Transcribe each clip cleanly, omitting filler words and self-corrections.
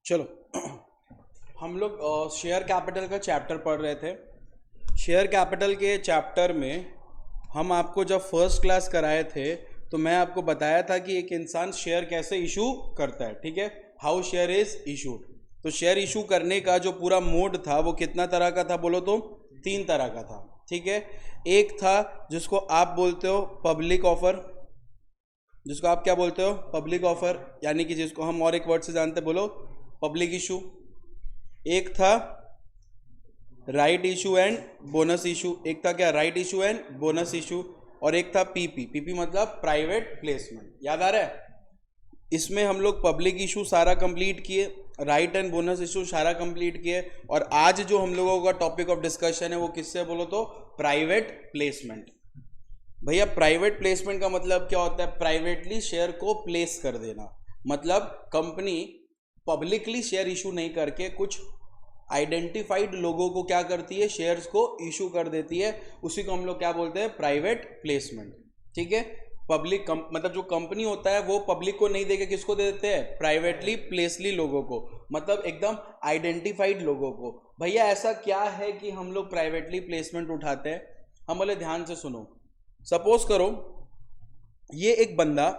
चलो हम लोग शेयर कैपिटल का चैप्टर पढ़ रहे थे। शेयर कैपिटल के चैप्टर में हम आपको जब फर्स्ट क्लास कराए थे तो मैं आपको बताया था कि एक इंसान शेयर कैसे इशू करता है, ठीक है, हाउ शेयर इज इशूड। तो शेयर इशू करने का जो पूरा मोड था वो कितना तरह का था बोलो तो? 3 तरह का था, ठीक है। एक था जिसको आप बोलते हो पब्लिक ऑफर, जिसको आप क्या बोलते हो? पब्लिक ऑफर, यानी कि जिसको हम और एक वर्ड से जानते बोलो पब्लिक इशू। एक था right issue and bonus issue, एक था क्या? Right issue and bonus issue. और एक था पीपी, पीपी मतलब प्राइवेट प्लेसमेंट। याद आ रहा है? इसमें हम लोग पब्लिक इशू सारा कंप्लीट किए, राइट एंड बोनस इशू सारा कंप्लीट किए, और आज जो हम लोगों का टॉपिक ऑफ डिस्कशन है वो किससे बोलो तो? Private placement. भैया प्राइवेट प्लेसमेंट का मतलब क्या होता है? प्राइवेटली शेयर को प्लेस कर देना। मतलब कंपनी पब्लिकली शेयर इशू नहीं करके कुछ आइडेंटिफाइड लोगों को क्या करती है? शेयर्स को इशू कर देती है। उसी को हम लोग क्या बोलते हैं? प्राइवेट प्लेसमेंट, ठीक है। पब्लिक मतलब जो कंपनी होता है वो पब्लिक को नहीं देके किसको दे देते हैं? प्राइवेटली प्लेसली लोगों को, मतलब एकदम आइडेंटिफाइड लोगों को। भैया ऐसा क्या है कि हम लोग प्राइवेटली प्लेसमेंट उठाते हैं? हम बोले ध्यान से सुनो। सपोज करो ये एक बंदा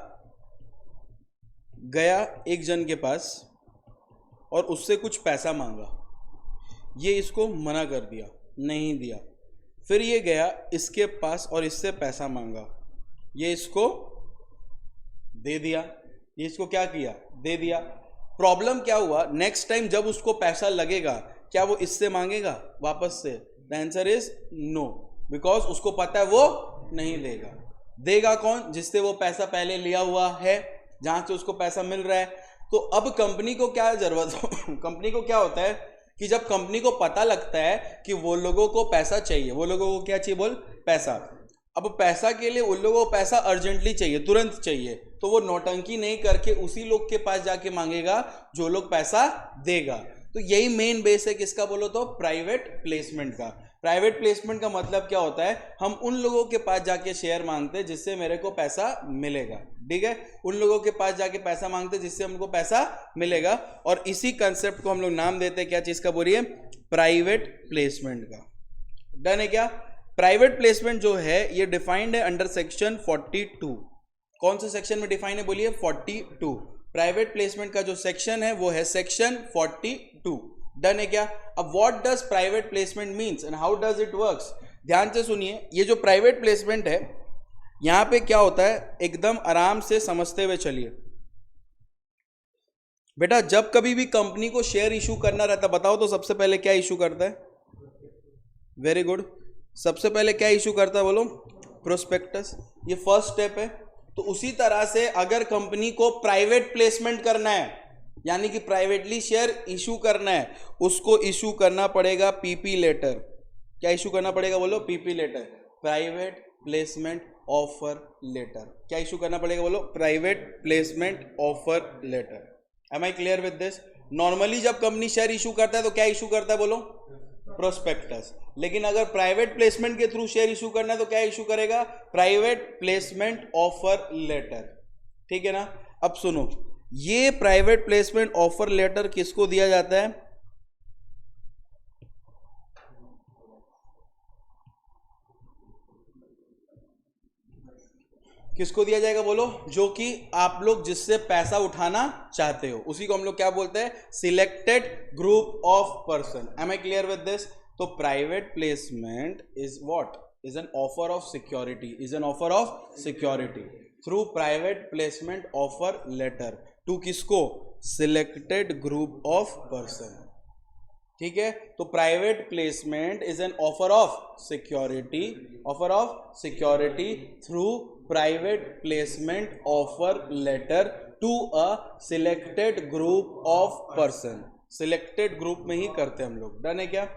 गया एक जन के पास और उससे कुछ पैसा मांगा, ये इसको मना कर दिया, नहीं दिया। फिर ये गया इसके पास और इससे पैसा मांगा, ये इसको दे दिया। ये इसको क्या किया? दे दिया। प्रॉब्लम क्या हुआ? नेक्स्ट टाइम जब उसको पैसा लगेगा क्या वो इससे मांगेगा वापस से? The answer is no, because उसको पता है वो नहीं देगा। देगा कौन? जिससे वो पैसा पहले लिया हुआ है, जहां से उसको पैसा मिल रहा है। तो अब कंपनी को क्या जरूरत हो कंपनी को क्या होता है कि जब कंपनी को पता लगता है कि वो लोगों को पैसा चाहिए, वो लोगों को क्या चाहिए? बोल, पैसा। अब पैसा के लिए उन लोगों को पैसा अर्जेंटली चाहिए, तुरंत चाहिए, तो वो नौटंकी नहीं करके उसी लोग के पास जाके मांगेगा जो लोग पैसा देगा। तो यही मेन बेस है किसका बोलो तो? प्राइवेट प्लेसमेंट का। प्राइवेट प्लेसमेंट का मतलब क्या होता है? हम उन लोगों के पास जाके शेयर मांगते जिससे मेरे को पैसा मिलेगा, ठीक है। उन लोगों के पास जाके पैसा मांगते जिससे हमको पैसा मिलेगा, और इसी कंसेप्ट को हम लोग नाम देते हैं क्या चीज का? बोलिए, प्राइवेट प्लेसमेंट का। डन है क्या? प्राइवेट प्लेसमेंट जो है ये डिफाइंड है अंडर सेक्शन 42। कौन से सेक्शन में डिफाइन है? बोलिए 42। प्राइवेट प्लेसमेंट का जो सेक्शन है वो है सेक्शन 42। डन है क्या? अब what does private placement means and how does it works? ध्यान से सुनिए। ये जो प्राइवेट प्लेसमेंट है यहां पे क्या होता है, एकदम आराम से समझते हुए चलिए। बेटा जब कभी भी कंपनी को शेयर इशू करना रहता, बताओ तो सबसे पहले क्या इशू करता है? Very good. सबसे पहले क्या इशू करता है बोलो? प्रोस्पेक्टस। ये फर्स्ट स्टेप है। तो उसी तरह से अगर कंपनी को प्राइवेट प्लेसमेंट करना है, यानी कि प्राइवेटली शेयर इशू करना है, उसको इशू करना पड़ेगा पीपी लेटर। क्या इशू करना पड़ेगा बोलो? PP letter, private placement offer letter. क्या इशू करना पड़ेगा बोलो? Private placement offer letter. Am I clear with this? Normally जब कंपनी शेयर इशू करता है तो क्या इशू करता है बोलो? प्रोस्पेक्टस। लेकिन अगर प्राइवेट प्लेसमेंट के थ्रू शेयर इशू करना है तो क्या इशू करेगा? प्राइवेट प्लेसमेंट ऑफर लेटर, ठीक है ना। अब सुनो, ये प्राइवेट प्लेसमेंट ऑफर लेटर किसको दिया जाता है? किसको दिया जाएगा बोलो? जो कि आप लोग जिससे पैसा उठाना चाहते हो, उसी को हम लोग क्या बोलते हैं? Selected group of person. Am I clear with this? तो private placement is what? Is an offer of security, is an offer of security through private placement offer letter to किसको? सिलेक्टेड ग्रुप ऑफ पर्सन, ठीक है। तो private placement is an offer of security, offer of security through private placement offer letter to a selected group of person. Selected group में ही करते हैं हम लोग। डन है क्या?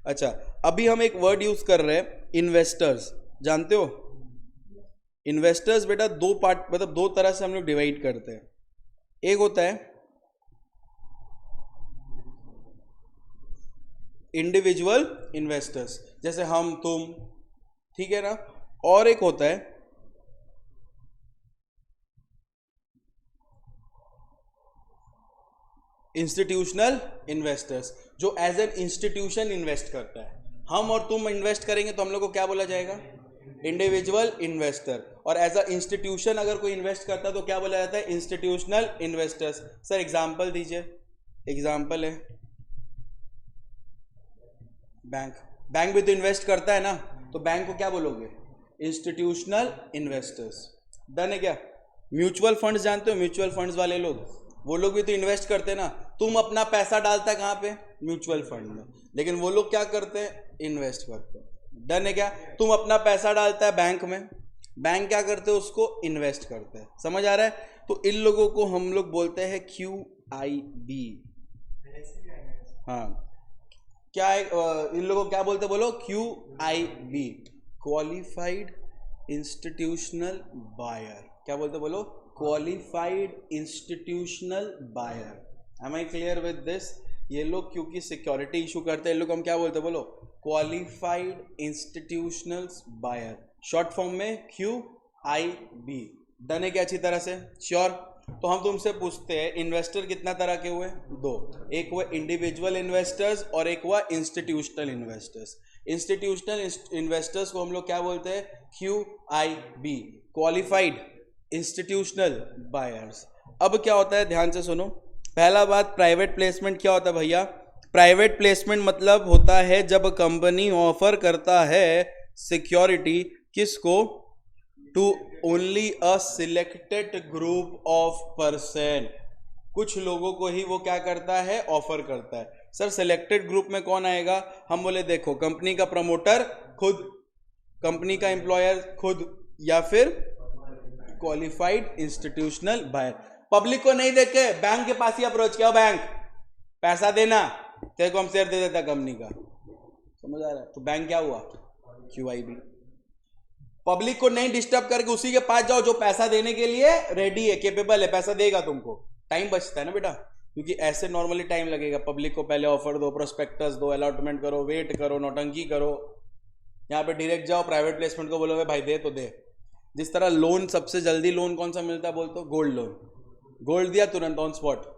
अच्छा, अभी हम एक वर्ड यूज कर रहे हैं, इन्वेस्टर्स। जानते हो इन्वेस्टर्स? बेटा दो पार्ट, मतलब दो तरह से हम लोग डिवाइड करते हैं। एक होता है इंडिविजुअल इन्वेस्टर्स, जैसे हम तुम, ठीक है ना। और एक होता है इंस्टीट्यूशनल इन्वेस्टर्स, जो एज एन इंस्टीट्यूशन इन्वेस्ट करता है। हम और तुम इन्वेस्ट करेंगे तो हम लोग को क्या बोला जाएगा? Individual investor. और एज अ इंस्टीट्यूशन अगर कोई इन्वेस्ट करता है तो क्या बोला जाता है? Institutional investors. सर एग्जांपल दीजिए। एग्जांपल है बैंक। बैंक भी तो इन्वेस्ट करता है ना, तो बैंक को क्या बोलोगे? Institutional investors. डन है क्या? म्यूचुअल फंड्स जानते हो? म्यूचुअल फंड्स वाले लोग, वो लोग भी तो इन्वेस्ट करते हैं ना। तुम अपना पैसा डालता है कहाँ पे? म्यूचुअल फंड में, लेकिन वो लोग क्या करते हैं? इन्वेस्ट करते हैं। डन है क्या? तुम अपना पैसा डालता है बैंक में, बैंक क्या करते हैं? उसको इन्वेस्ट करते हैं। समझ आ रहा है? तो इन लोगों को हम लोग बोलते हैं QIB। हाँ, क्या है? इन लोगों को क्या बोलते हैं? बोलो। QIB, qualified institutional buyer. क्या बोलते? बोलो। Qualified institutional buyer. Am I clear with this? ये लोग क्योंकि सिक्योरिटी इशू करते हैं, इन लोग हम क्या बोलते हैं? बोलो। Qualified institutional buyer, short form में QIB। डन है क्या? अच्छी तरह से श्योर? तो हम तुमसे पूछते हैं, इन्वेस्टर कितना तरह के हुए? दो। एक हुए इंडिविजुअल इन्वेस्टर्स और एक हुआ इंस्टीट्यूशनल इन्वेस्टर्स। इंस्टीट्यूशनल इन्वेस्टर्स को हम लोग क्या बोलते हैं? QIB, qualified institutional buyers. अब क्या होता है, ध्यान से सुनो। पहला बात, प्राइवेट प्लेसमेंट क्या होता है भैया? प्राइवेट प्लेसमेंट मतलब होता है जब कंपनी ऑफर करता है सिक्योरिटी, किसको? To only a selected group of person. कुछ लोगों को ही वो क्या करता है? ऑफर करता है। सर सिलेक्टेड ग्रुप में कौन आएगा? हम बोले देखो, कंपनी का प्रमोटर खुद, कंपनी का एम्प्लॉयर खुद, या फिर क्वालिफाइड इंस्टीट्यूशनल बायर। पब्लिक को नहीं देखे, बैंक के पास ही अप्रोच किया, बैंक पैसा देना, तेरे को हम शेयर दे देता कंपनी का। समझ आ रहा है? तो बैंक क्या हुआ? QIB। पब्लिक को नहीं डिस्टर्ब करके उसी के पास जाओ जो पैसा देने के लिए रेडी है, केपेबल है, पैसा देगा तुमको। टाइम बचता है ना बेटा, क्योंकि ऐसे नॉर्मली टाइम लगेगा। पब्लिक को पहले ऑफर दो, प्रोस्पेक्टस दो, अलॉटमेंट करो, वेट करो, नौटंकी करो। यहाँ पे डायरेक्ट जाओ, प्राइवेट प्लेसमेंट को बोलोगे भाई दे तो दे। जिस तरह लोन, सबसे जल्दी लोन कौन सा मिलता है? बोलते हो गोल्ड लोन। गोल्ड दिया तुरंत ऑन स्पॉट।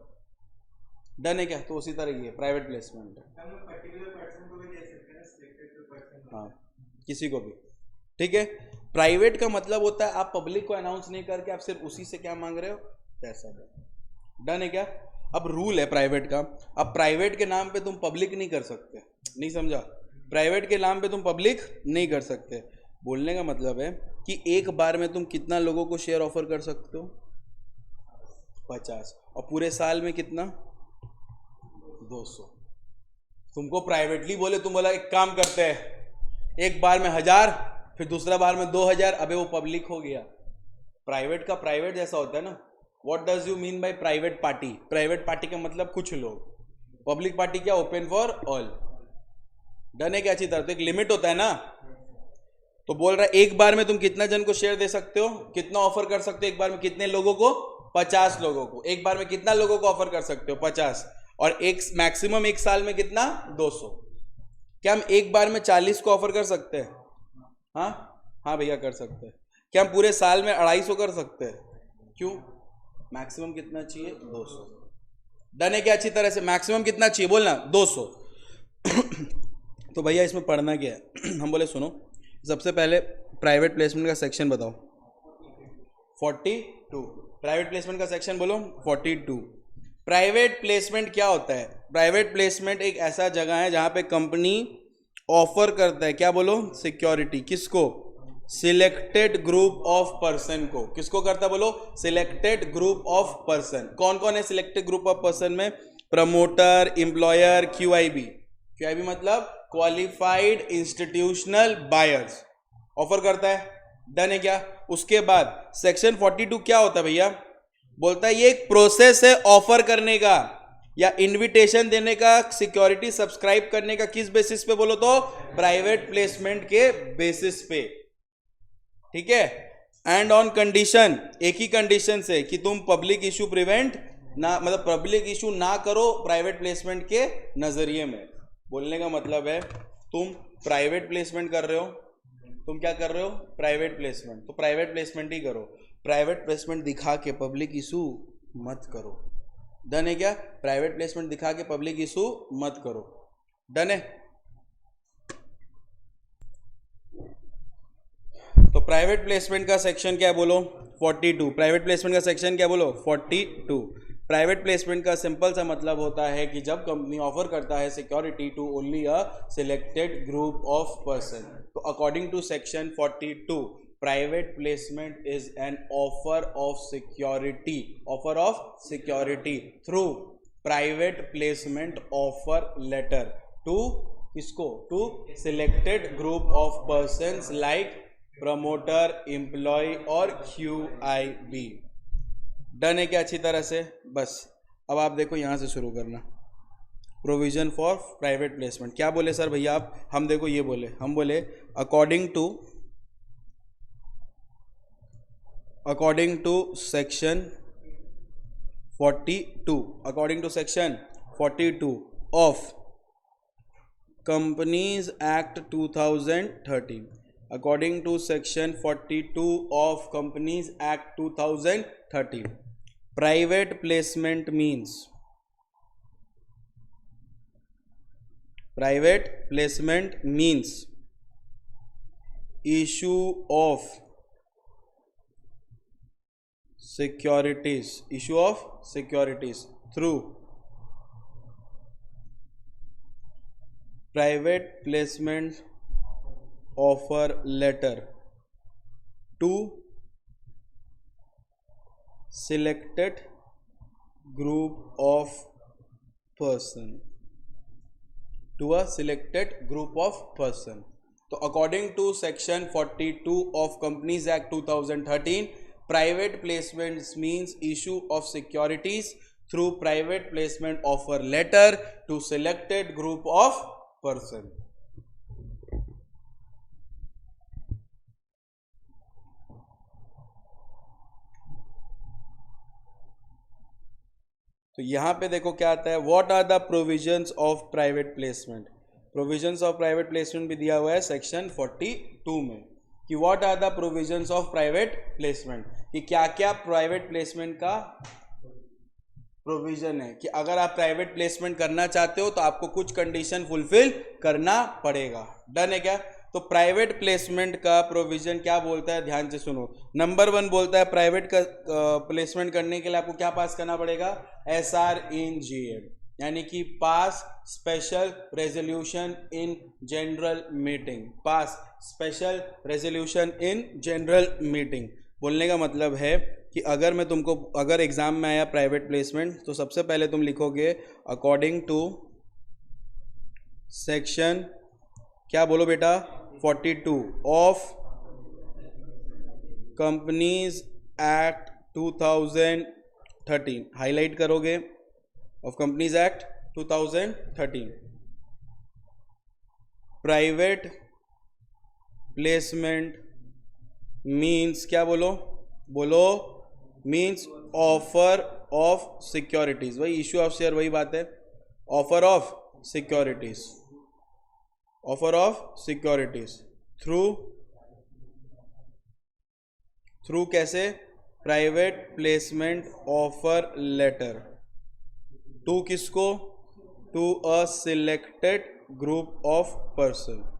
डन है क्या? तो उसी तरह ये प्राइवेट प्लेसमेंट है। हाँ, किसी को भी। ठीक है। प्राइवेट का मतलब होता है आप पब्लिक को अनाउंस नहीं करके आप सिर्फ उसी से क्या मांग रहे हो? पैसा दो। डन है क्या? अब रूल है प्राइवेट का, अब प्राइवेट के नाम पे तुम पब्लिक नहीं कर सकते। नहीं समझा? प्राइवेट के नाम पे तुम पब्लिक नहीं कर सकते। बोलने का मतलब है कि एक बार में तुम कितना लोगों को शेयर ऑफर कर सकते हो? 50। और पूरे साल में कितना? 200। तुमको प्राइवेटली बोले, तुम बोला एक काम करते हैं, एक बार में 1000, फिर दूसरा बार में 2000, अबे वो पब्लिक हो गया। प्राइवेट का प्राइवेट जैसा होता है ना। What does you mean by private party? Private party का मतलब कुछ लोग, पब्लिक पार्टी क्या? Open for all. डन है क्या? अच्छी तरह। तो एक लिमिट होता है ना। तो बोल रहा है एक बार में तुम कितना जन को शेयर दे सकते हो? कितना ऑफर कर सकते हो एक बार में? कितने लोगों को? 50 लोगों को। एक बार में कितना लोगों को ऑफर कर सकते हो? 50। और एक मैक्सिमम एक साल में कितना? 200। क्या हम एक बार में 40 को ऑफर कर सकते हैं? हाँ हाँ भैया कर सकते हैं। क्या हम पूरे साल में 250 कर सकते हैं? क्यों? मैक्सिमम कितना चाहिए? 200। डन है क्या? अच्छी तरह से। मैक्सिमम कितना चाहिए बोलना? 200। तो भैया इसमें पढ़ना क्या है? हम बोले सुनो, सबसे पहले प्राइवेट प्लेसमेंट का सेक्शन बताओ। 42। प्राइवेट प्लेसमेंट का सेक्शन बोलो। 42। प्राइवेट प्लेसमेंट क्या होता है? प्राइवेट प्लेसमेंट एक ऐसा जगह है जहां पे कंपनी ऑफर करता है, क्या बोलो? सिक्योरिटी। किसको? सिलेक्टेड ग्रुप ऑफ पर्सन को। किसको करता है? बोलो। Selected group of person. कौन कौन है सिलेक्टेड ग्रुप ऑफ पर्सन में? Promoter, employer, QIB। QIB मतलब क्वालिफाइड इंस्टीट्यूशनल बायर्स ऑफर करता है। डन है क्या? उसके बाद सेक्शन 42 क्या होता है भैया? बोलता है ये एक प्रोसेस है ऑफर करने का या इनविटेशन देने का, सिक्योरिटी सब्सक्राइब करने का। किस बेसिस पे? बोलो तो प्राइवेट प्लेसमेंट के बेसिस पे। ठीक है। एंड ऑन कंडीशन, एक ही कंडीशन से कि तुम पब्लिक इशू प्रिवेंट ना, मतलब पब्लिक इशू ना करो प्राइवेट प्लेसमेंट के नजरिए में। बोलने का मतलब है तुम प्राइवेट प्लेसमेंट कर रहे हो, तुम क्या कर रहे हो? Private placement. तो प्राइवेट प्लेसमेंट ही करो। प्राइवेट प्लेसमेंट दिखा के पब्लिक इशू मत करो। डन है क्या? प्राइवेट प्लेसमेंट दिखा के पब्लिक इशू मत करो। डन है? तो प्राइवेट प्लेसमेंट का सेक्शन क्या बोलो? 42। प्राइवेट प्लेसमेंट का सेक्शन क्या बोलो? 42। प्राइवेट प्लेसमेंट का सिंपल सा मतलब होता है कि जब कंपनी ऑफर करता है security to only a selected group of person. तो according to section 42 private placement is an offer of security through private placement offer letter to किसको? To selected group of persons like promoter, employee और QIB। Done है क्या अच्छी तरह से? बस अब आप देखो यहां से शुरू करना। प्रोविजन फॉर प्राइवेट प्लेसमेंट क्या बोले सर भैया आप? हम देखो ये बोले, हम बोले according to section 42 of companies act 2013। According to section 42 of companies act 2013 private placement means issue of securities through private placement offer letter to selected group of person, तो according to section 42 of companies act 2013 private placements means issue of securities through private placement offer letter to selected group of person. तो यहां पे देखो क्या आता है, what are the provisions of private placement. Provisions of private placement भी दिया हुआ है सेक्शन 42 में कि what are the provisions of private placement, कि क्या क्या प्राइवेट प्लेसमेंट का प्रोविजन है, कि अगर आप प्राइवेट प्लेसमेंट करना चाहते हो तो आपको कुछ कंडीशन फुलफिल करना पड़ेगा। डन है क्या? तो प्राइवेट प्लेसमेंट का प्रोविजन क्या बोलता है, ध्यान से सुनो। नंबर 1 बोलता है प्राइवेट का प्लेसमेंट करने के लिए आपको क्या पास करना पड़ेगा? SR इन GM, यानी कि pass special resolution in general meeting. बोलने का मतलब है कि अगर एग्जाम में आया प्राइवेट प्लेसमेंट तो सबसे पहले तुम लिखोगे अकॉर्डिंग टू सेक्शन क्या बोलो बेटा 42 ऑफ कंपनीज एक्ट 2013, हाईलाइट करोगे of companies act 2013 private placement means क्या बोलो मीन्स ऑफर ऑफ सिक्योरिटीज, वही इश्यू ऑफ शेयर वही बात है, ऑफर ऑफ सिक्योरिटीज थ्रू कैसे? Private placement offer letter to किसको? To a selected group of person.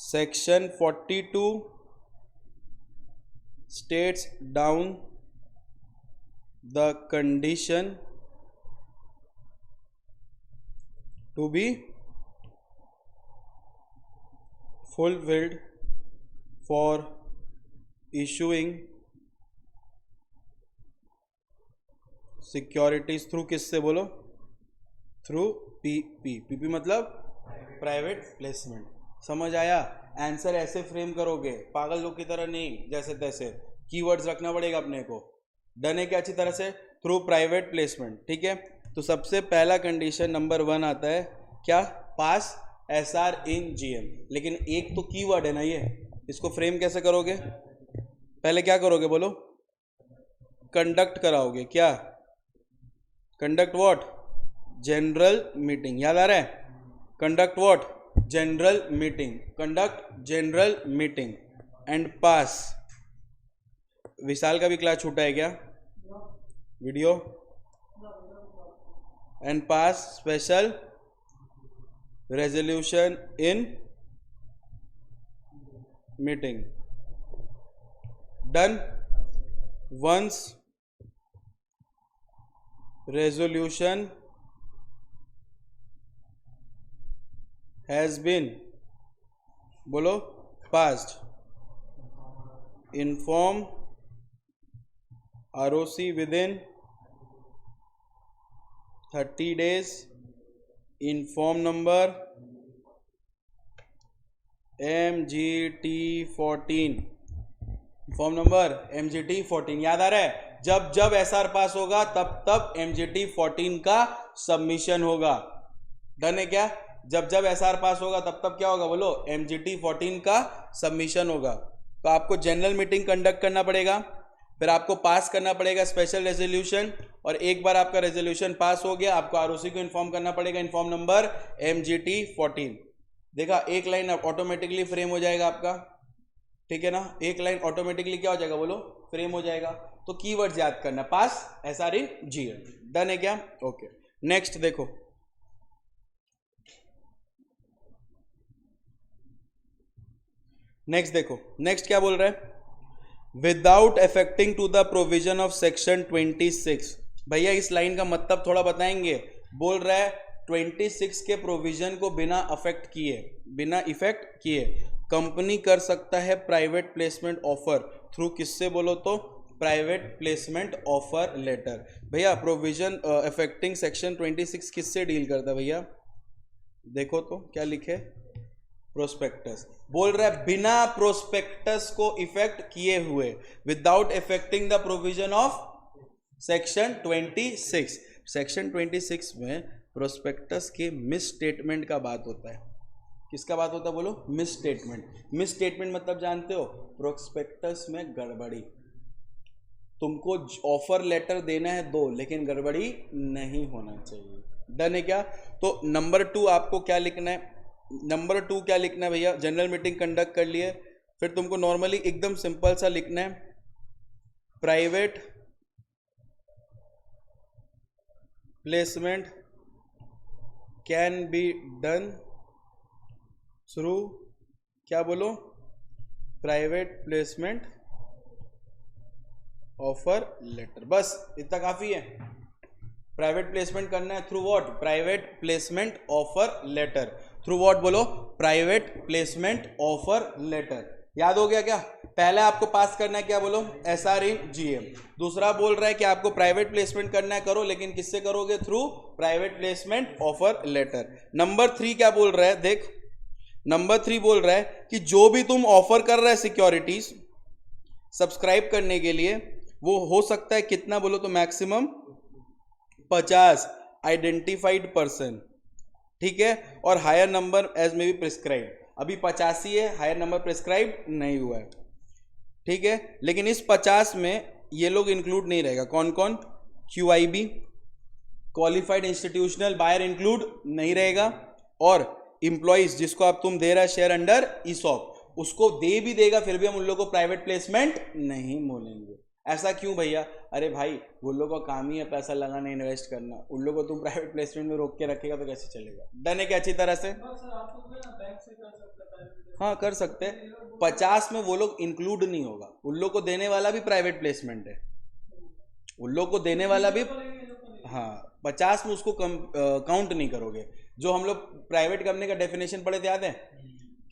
Section 42 states down the condition to be fulfilled for issuing securities through किससे बोलो? Through PP मतलब private placement. समझ आया? Answer ऐसे frame करोगे, पागल लोग की तरह नहीं, जैसे तैसे कीवर्ड्स रखना पड़ेगा अपने को। डन है क्या अच्छी तरह से? थ्रू प्राइवेट प्लेसमेंट, ठीक है। तो सबसे पहला कंडीशन नंबर 1 आता है क्या? पास SR इन GM, लेकिन एक तो कीवर्ड है ना ये, इसको फ्रेम कैसे करोगे? पहले क्या करोगे बोलो? कंडक्ट कराओगे। क्या कंडक्ट? व्हाट? General meeting. याद आ रहा है? conduct what? General meeting. Conduct general meeting and pass. विशाल का भी क्लास छूटा है क्या? Video and pass special resolution in meeting. Done. Once resolution has been बोलो passed, inform ROC within 30 days. Inform number MGT14. Form number MGT14 याद आ रहा है? जब जब SR पास होगा तब तब MGT14 का सबमिशन होगा. डन है क्या? जब जब SR पास होगा तब तब क्या होगा बोलो? MGT14 का सबमिशन होगा. तो आपको जनरल मीटिंग कंडक्ट करना पड़ेगा, फिर आपको पास करना पड़ेगा स्पेशल रेजोल्यूशन, और एक बार आपका रेजोल्यूशन पास हो गया आपको ROC को इन्फॉर्म करना पड़ेगा. Inform number MGT14. देखा, एक लाइन ऑटोमेटिकली फ्रेम हो जाएगा आपका. ठीक है ना? एक लाइन ऑटोमेटिकली क्या हो जाएगा बोलो? फ्रेम हो जाएगा. तो कीवर्ड्स याद करना, पास, SR इन GL. डन है क्या? ओके. नेक्स्ट देखो, नेक्स्ट क्या बोल रहा है? Without affecting to the provision of section 26. भैया इस लाइन का मतलब थोड़ा बताएंगे. बोल रहा है 26 के प्रोविजन को बिना इफेक्ट किए कंपनी कर सकता है प्राइवेट प्लेसमेंट ऑफर थ्रू किससे बोलो तो? Private placement offer letter. भैया प्रोविजन अफेक्टिंग सेक्शन 26 किससे डील करता है भैया? देखो तो क्या लिखे? प्रोस्पेक्टस. बोल रहा है बिना प्रोस्पेक्टस को इफेक्ट किए हुए, without effecting the provision of section 26. Section 26 में प्रोस्पेक्टस के मिस स्टेटमेंट का बात होता है. किसका बात होता है बोलो? Miss statement. मिस स्टेटमेंट मतलब जानते हो? प्रोस्पेक्टस में गड़बड़ी. तुमको ऑफर लेटर देना है 2, लेकिन गड़बड़ी नहीं होना चाहिए. डन है क्या? तो नंबर 2 आपको क्या लिखना है? नंबर 2 क्या लिखना है भैया? जनरल मीटिंग कंडक्ट कर लिए, फिर तुमको नॉर्मली एकदम सिंपल सा लिखना है, private placement can be done through क्या बोलो? Private placement offer letter. बस इतना काफी है. प्राइवेट प्लेसमेंट करना है through what? Private placement offer letter. Through what बोलो? Private placement offer letter. याद हो गया क्या? पहले आपको पास करना है क्या बोलो? SR इन GM. दूसरा बोल रहा है कि आपको प्राइवेट प्लेसमेंट करना है, करो, लेकिन किससे करोगे? Through private placement offer letter. Number 3 क्या बोल रहा है? देख, नंबर 3 बोल रहा है कि जो भी तुम ऑफर कर रहे हैं सिक्योरिटीज सब्सक्राइब करने के लिए, वो हो सकता है कितना बोलो तो? Maximum 50 identified person. ठीक है? और higher number as may be prescribe. अभी 85 है, हायर नंबर प्रिस्क्राइब नहीं हुआ है. ठीक है? लेकिन इस 50 में ये लोग इंक्लूड नहीं रहेगा. कौन कौन? QIB, qualified institutional buyer include नहीं रहेगा, और इंप्लॉइज जिसको आप तुम दे रहा है शेयर अंडर ESOP, उसको दे भी देगा फिर भी हम उन लोगों को प्राइवेट प्लेसमेंट नहीं बोलेंगे. ऐसा क्यों भैया? अरे भाई वो लोगों का काम ही है पैसा लगाना, इन्वेस्ट करना. उन लोगों को तुम प्राइवेट प्लेसमेंट में रोक के रखेगा तो कैसे चलेगा? डन है क्या? अच्छी तरह से हाँ कर सकते हैं. 50 में वो लोग इंक्लूड नहीं होगा. उन लोग को देने वाला भी प्राइवेट प्लेसमेंट है. उन लोग को देने वाला भी हाँ 50 में उसको काउंट नहीं करोगे. जो हम लोग प्राइवेट कंपनी का डेफिनेशन पढ़े थे याद है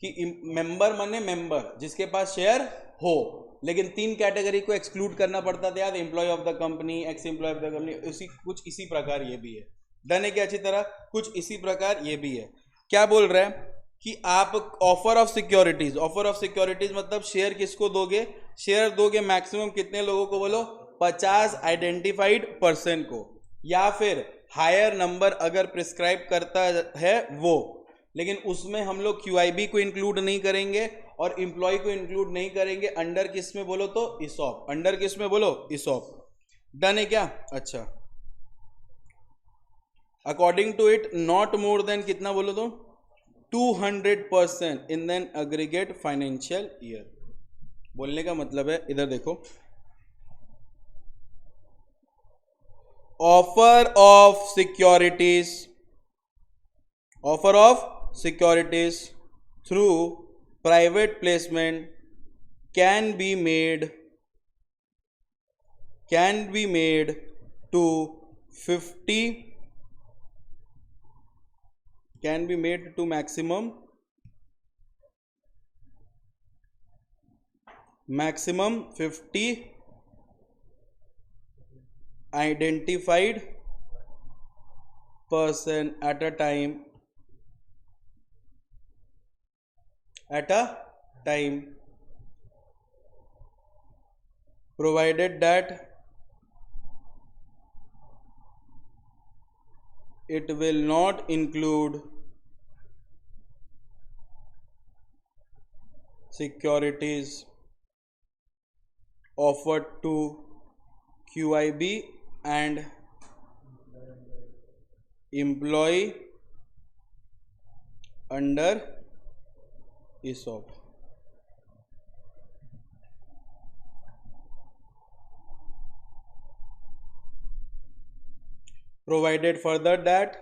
कि मेंबर माने मेंबर जिसके पास शेयर हो, लेकिन 3 कैटेगरी को एक्सक्लूड करना पड़ता था याद है? Employee of the company, ex employee of the company. कुछ इसी प्रकार ये भी है. डन है क्या? अच्छी तरह कुछ इसी प्रकार ये भी है. क्या बोल रहे हैं कि आप offer of securities, offer of securities मतलब शेयर किसको दोगे? शेयर दोगे मैक्सिमम कितने लोगों को बोलो? 50 आइडेंटिफाइड पर्सन को, या फिर हायर नंबर अगर प्रिस्क्राइब करता है वो. लेकिन उसमें हम लोग QIB को इंक्लूड नहीं करेंगे और एम्प्लॉय को इंक्लूड नहीं करेंगे. अंडर किस में बोलो तो? ESOP. अंडर किस में बोलो? ESOP. डन है क्या? अच्छा. According to it not more than कितना बोलो तो? 200% in an aggregate financial year। बोलने का मतलब है, इधर देखो, offer of securities through private placement can be made to 50, can be made to maximum 50 identified person at a time provided that it will not include securities offered to QIB and employee under ESOP। Provided further that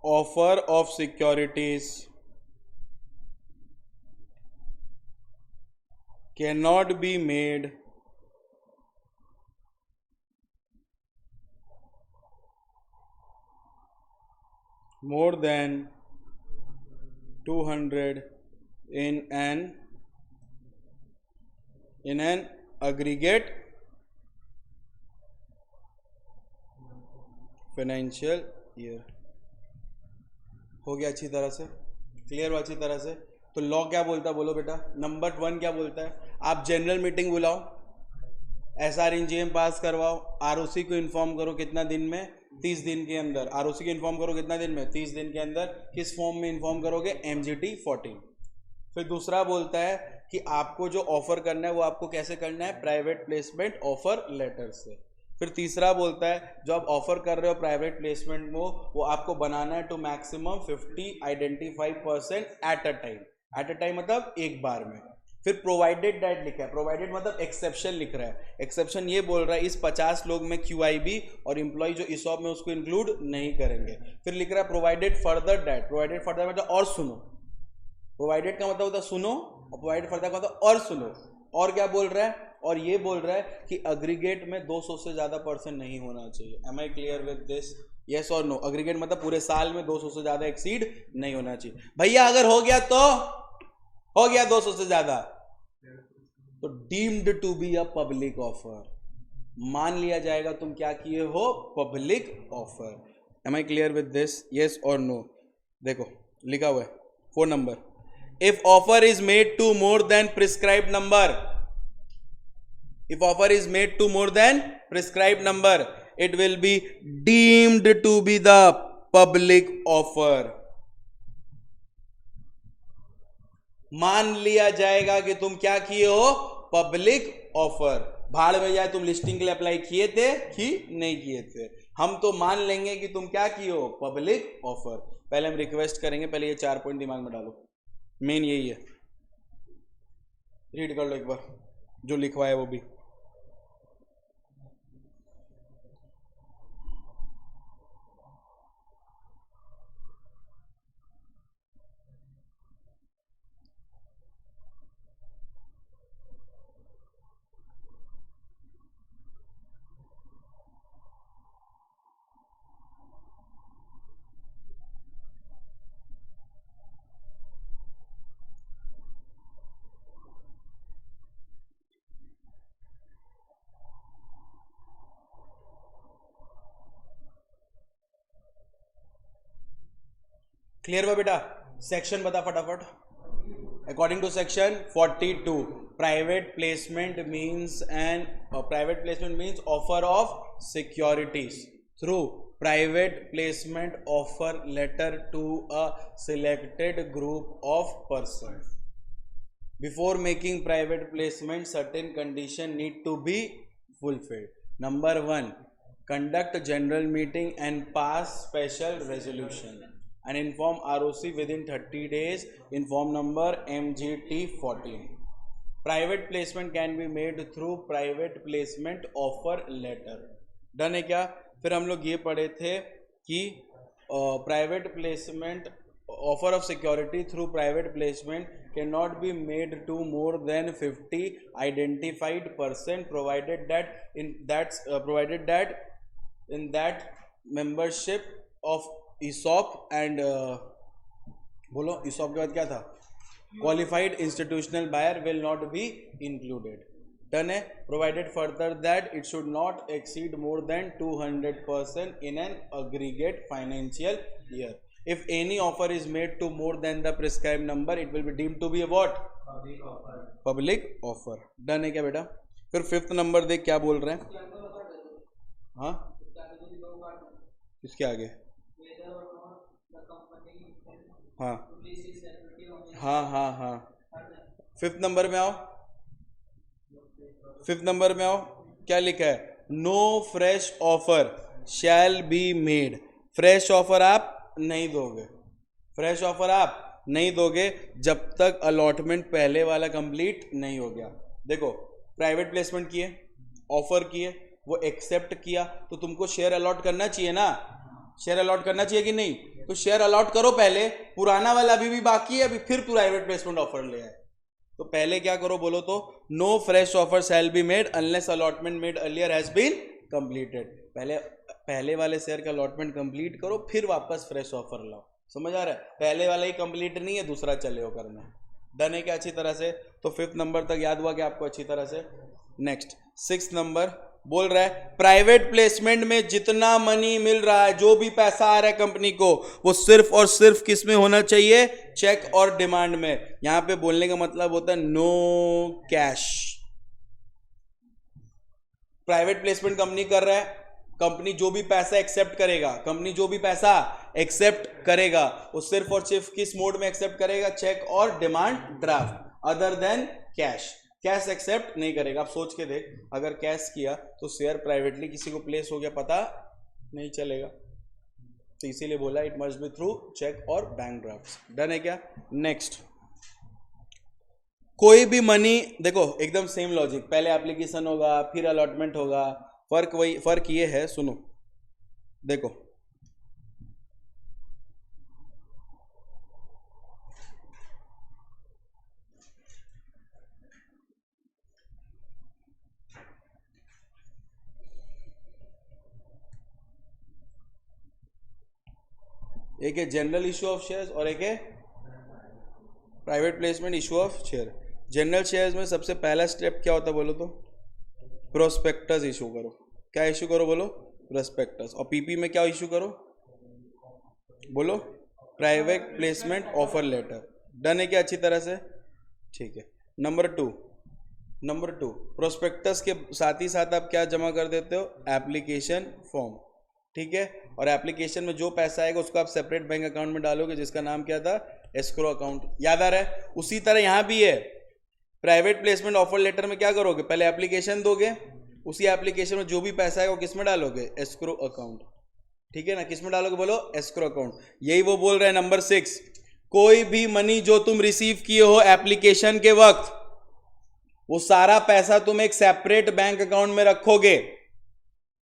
offer of securities cannot be made more than 200 in an aggregate financial year. हो गया अच्छी तरह से, clear हो अच्छी तरह से। तो लॉ क्या बोलता है बोलो बेटा? नंबर 1 क्या बोलता है? आप जनरल मीटिंग बुलाओ, SR इन GM पास करवाओ, ROC को इन्फॉर्म करो कितना दिन में? 30 दिन के अंदर। ROC को इन्फॉर्म करो कितना दिन में? 30 दिन के अंदर। किस फॉर्म में इन्फॉर्म करोगे? MGT 14। फिर दूसरा बोलता है कि आपको जो ऑफर करना है वो आपको कैसे करना है? प्राइवेट प्लेसमेंट ऑफर लेटर से। फिर तीसरा बोलता है जो आप ऑफर कर रहे हो प्राइवेट प्लेसमेंट में वो आपको बनाना है to maximum 50 identified person at a time मतलब एक बार में। फिर प्रोवाइडेड दैट लिखा है, प्रोवाइडेड मतलब एक्सेप्शन लिख रहा है। एक्सेप्शन ये बोल रहा है इस 50 लोग में QIB और एम्प्लॉय जो ESOP में उसको इंक्लूड नहीं करेंगे। फिर लिख रहा है provided further that, provided further मतलब और सुनो, प्रोवाइडेड का मतलब होता है सुनो और प्रोवाइडेड फर्दर का मतलब और सुनो। और क्या बोल रहा है? और ये बोल रहा है कि अग्रीगेट में 200 से ज्यादा पर्सन नहीं होना चाहिए। Am I clear with this? Yes और नो? अग्रीगेट मतलब पूरे साल में 200 से ज्यादा एक्सीड नहीं होना चाहिए। भैया अगर हो गया तो हो गया 200 से ज्यादा तो deemed to be a public offer, मान लिया जाएगा तुम क्या किए हो? Public offer. Am I clear with this? Yes और नो? देखो लिखा हुआ है 4 number, if offer is made to more than prescribed number, if offer is made to more than prescribed number it will be deemed to be the public offer। मान लिया जाएगा कि तुम क्या किए हो? Public offer. भाड़ में जाए तुम लिस्टिंग के लिए अप्लाई किए थे कि नहीं किए थे, हम तो मान लेंगे कि तुम क्या किए हो? Public offer. पहले हम रिक्वेस्ट करेंगे, पहले ये 4 पॉइंट दिमाग में डालो, मेन यही है। रीड कर लो एक बार जो लिखवा है वो भी। क्लियर हुआ बेटा? सेक्शन बता फटाफट। According to section 42 private placement means offer of securities through private placement offer letter to a selected group of person. Before making private placement certain condition need to be fulfilled. Number 1, conduct general meeting and pass special resolution and inform ROC within 30 days in form number MGT 14. Private placement can be made through private placement offer letter. Done है क्या? फिर हम लोग ये पढ़े थे कि private placement offer of security through private placement can not be made to more than 50 identified person provided that in that membership of ESOP and बोलो ESOP के बाद क्या था? Qualified institutional buyer will not be included. Done है. Provided further that it should not exceed more than 200% in an aggregate financial year. If any offer is made to more than the prescribed number, it will be deemed to be a what? Public offer. Done है क्या बेटा? फिर 5th number देख क्या बोल रहे हैं. हाँ, इसके आगे हाँ हाँ हाँ हाँ 5th नंबर में आओ. 5th नंबर में आओ. क्या लिखा है? No fresh offer shall be made. Fresh offer आप नहीं दोगे. फ्रेश ऑफर आप नहीं दोगे जब तक अलॉटमेंट पहले वाला कंप्लीट नहीं हो गया. देखो, प्राइवेट प्लेसमेंट किए, ऑफर किए, वो एक्सेप्ट किया तो तुमको शेयर अलॉट करना चाहिए ना. शेयर अलॉट करना चाहिए कि नहीं? तो शेयर अलॉट करो पहले. पुराना वाला अभी भी बाकी है, अभी फिर प्राइवेट प्लेसमेंट ऑफर ले आए. तो पहले क्या करो बोलो तो? No fresh offer shall be made unless allotment made earlier has been completed. पहले वाले शेयर का अलॉटमेंट कंप्लीट करो, फिर वापस फ्रेश ऑफर लाओ. समझ आ रहा है? पहले वाला ही कंप्लीट नहीं है, दूसरा चले हो करना. डन है क्या अच्छी तरह से? तो 5th नंबर तक याद हुआ क्या आपको अच्छी तरह से? नेक्स्ट 6th नंबर बोल रहा है प्राइवेट प्लेसमेंट में जितना मनी मिल रहा है, जो भी पैसा आ रहा है कंपनी को, वो सिर्फ और सिर्फ किस में होना चाहिए? चेक और डिमांड में. यहां पे बोलने का मतलब होता है no cash. Private placement company कर रहा है, कंपनी जो भी पैसा एक्सेप्ट करेगा, वो सिर्फ और सिर्फ किस मोड में एक्सेप्ट करेगा? चेक और demand draft. Other than cash accept नहीं करेगा. आप सोच के देख, अगर कैश किया तो शेयर प्राइवेटली किसी को प्लेस हो गया, पता नहीं चलेगा. तो इसीलिए बोला it must be through cheque और बैंक ड्राफ्ट. डन है क्या? नेक्स्ट, कोई भी मनी, देखो एकदम सेम लॉजिक. पहले एप्लीकेशन होगा, फिर अलॉटमेंट होगा. फर्क ये है, सुनो देखो, एक है जनरल इशू ऑफ शेयर्स और एक है private placement issue of share. General shares में सबसे पहला स्टेप क्या होता है बोलो तो? प्रोस्पेक्टस इशू करो. क्या इशू करो बोलो? प्रोस्पेक्टस. और पीपी में क्या इशू करो बोलो? Private placement offer letter. Done है क्या अच्छी तरह से? ठीक है. नंबर टू प्रोस्पेक्टस के साथ ही साथ आप क्या जमा कर देते हो? Application form. ठीक है. और एप्लीकेशन में जो पैसा आएगा उसको आप सेपरेट बैंक अकाउंट में डालोगे, जिसका नाम क्या था? Escrow account. याद आ रहा है? उसी तरह यहां भी है. प्राइवेट प्लेसमेंट ऑफर लेटर में क्या करोगे? पहले एप्लीकेशन दोगे, उसी एप्लीकेशन में जो भी पैसा है वो किस में डालोगे? Escrow account. ठीक है ना? किस में डालोगे बोलो? Escrow account. यही वो बोल रहे हैं नंबर 6, कोई भी मनी जो तुम रिसीव किए हो एप्लीकेशन के वक्त, वो सारा पैसा तुम एक सेपरेट बैंक अकाउंट में रखोगे.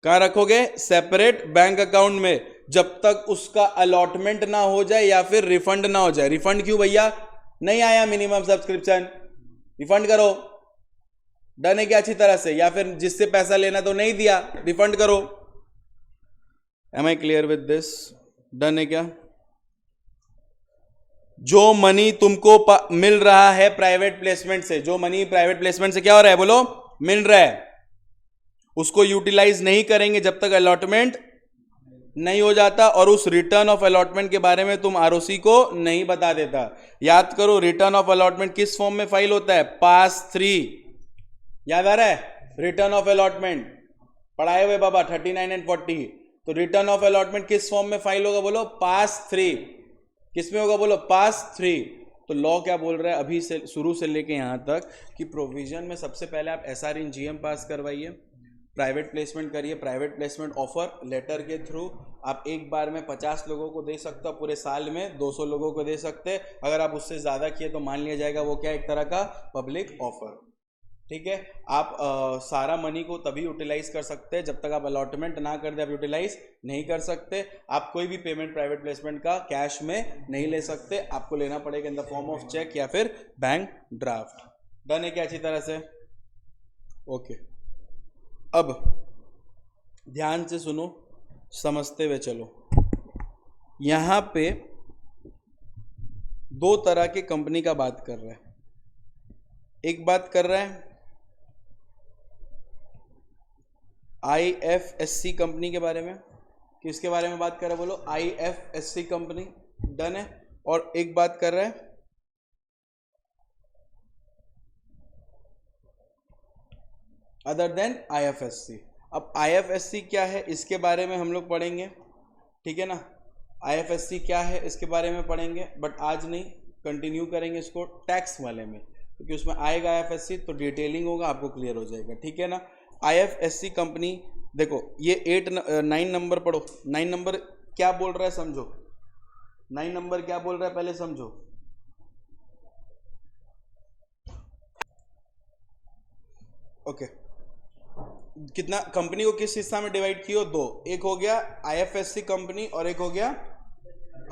कहां रखोगे? सेपरेट बैंक अकाउंट में, जब तक उसका अलॉटमेंट ना हो जाए या फिर रिफंड ना हो जाए. रिफंड क्यों भैया? नहीं आया मिनिमम सब्सक्रिप्शन, रिफंड करो. डन है क्या अच्छी तरह से? या फिर जिससे पैसा लेना तो नहीं दिया, रिफंड करो. Am I clear with this? Done है क्या? जो मनी तुमको मिल रहा है प्राइवेट प्लेसमेंट से, जो मनी प्राइवेट प्लेसमेंट से क्या हो रहा है बोलो? मिल रहा है, उसको यूटिलाइज नहीं करेंगे जब तक अलॉटमेंट नहीं हो जाता. और उस रिटर्न ऑफ अलॉटमेंट के बारे में तुम आरओसी को नहीं बता देता. याद करो, रिटर्न ऑफ अलॉटमेंट किस फॉर्म में फाइल होता है? पास 3. याद आ रहा है? रिटर्न ऑफ अलॉटमेंट पढ़ाए हुए बाबा 39 एंड 40. तो रिटर्न ऑफ अलॉटमेंट किस फॉर्म में फाइल होगा बोलो? पास 3. किस में होगा बोलो? पास 3. तो लॉ क्या बोल रहा है अभी से शुरू से लेके यहां तक कि प्रोविजन में सबसे पहले आप एसआर इन जीएम पास करवाइए, प्राइवेट प्लेसमेंट करिए, प्राइवेट प्लेसमेंट ऑफर लेटर के थ्रू आप एक बार में 50 लोगों को दे सकते हो, पूरे साल में 200 लोगों को दे सकते हैं। अगर आप उससे ज़्यादा किए तो मान लिया जाएगा वो क्या, एक तरह का पब्लिक ऑफर। ठीक है, आप सारा मनी को तभी यूटिलाइज कर सकते हैं जब तक आप अलॉटमेंट ना कर दे, आप यूटिलाइज नहीं कर सकते। आप कोई भी पेमेंट प्राइवेट प्लेसमेंट का कैश में नहीं ले सकते, आपको लेना पड़ेगा in the form of cheque या फिर बैंक ड्राफ्ट। डन है क्या अच्छी तरह से? ओके, अब ध्यान से सुनो, समझते हुए चलो। यहां पे दो तरह की कंपनी का बात कर रहे हैं। एक बात कर रहा है IFSC कंपनी के बारे में। किसके बारे में बात कर रहा है बोलो? IFSC company. डन है। और एक बात कर रहा है अदर देन IFSC। अब IFSC क्या है इसके बारे में हम लोग पढ़ेंगे, ठीक है ना। IFSC क्या है इसके बारे में पढ़ेंगे, बट आज नहीं, कंटिन्यू करेंगे इसको टैक्स वाले में, क्योंकि उसमें आएगा IFSC तो डिटेलिंग होगा, आपको क्लियर हो जाएगा, ठीक है ना। IFSC कंपनी देखो, ये 9 नंबर पढ़ो। 9 नंबर क्या बोल रहा है समझो। 9 नंबर क्या बोल रहा है पहले समझो। ओके, कितना कंपनी को किस हिस्सा में डिवाइड किया? दो। एक हो गया IFSC कंपनी और एक हो गया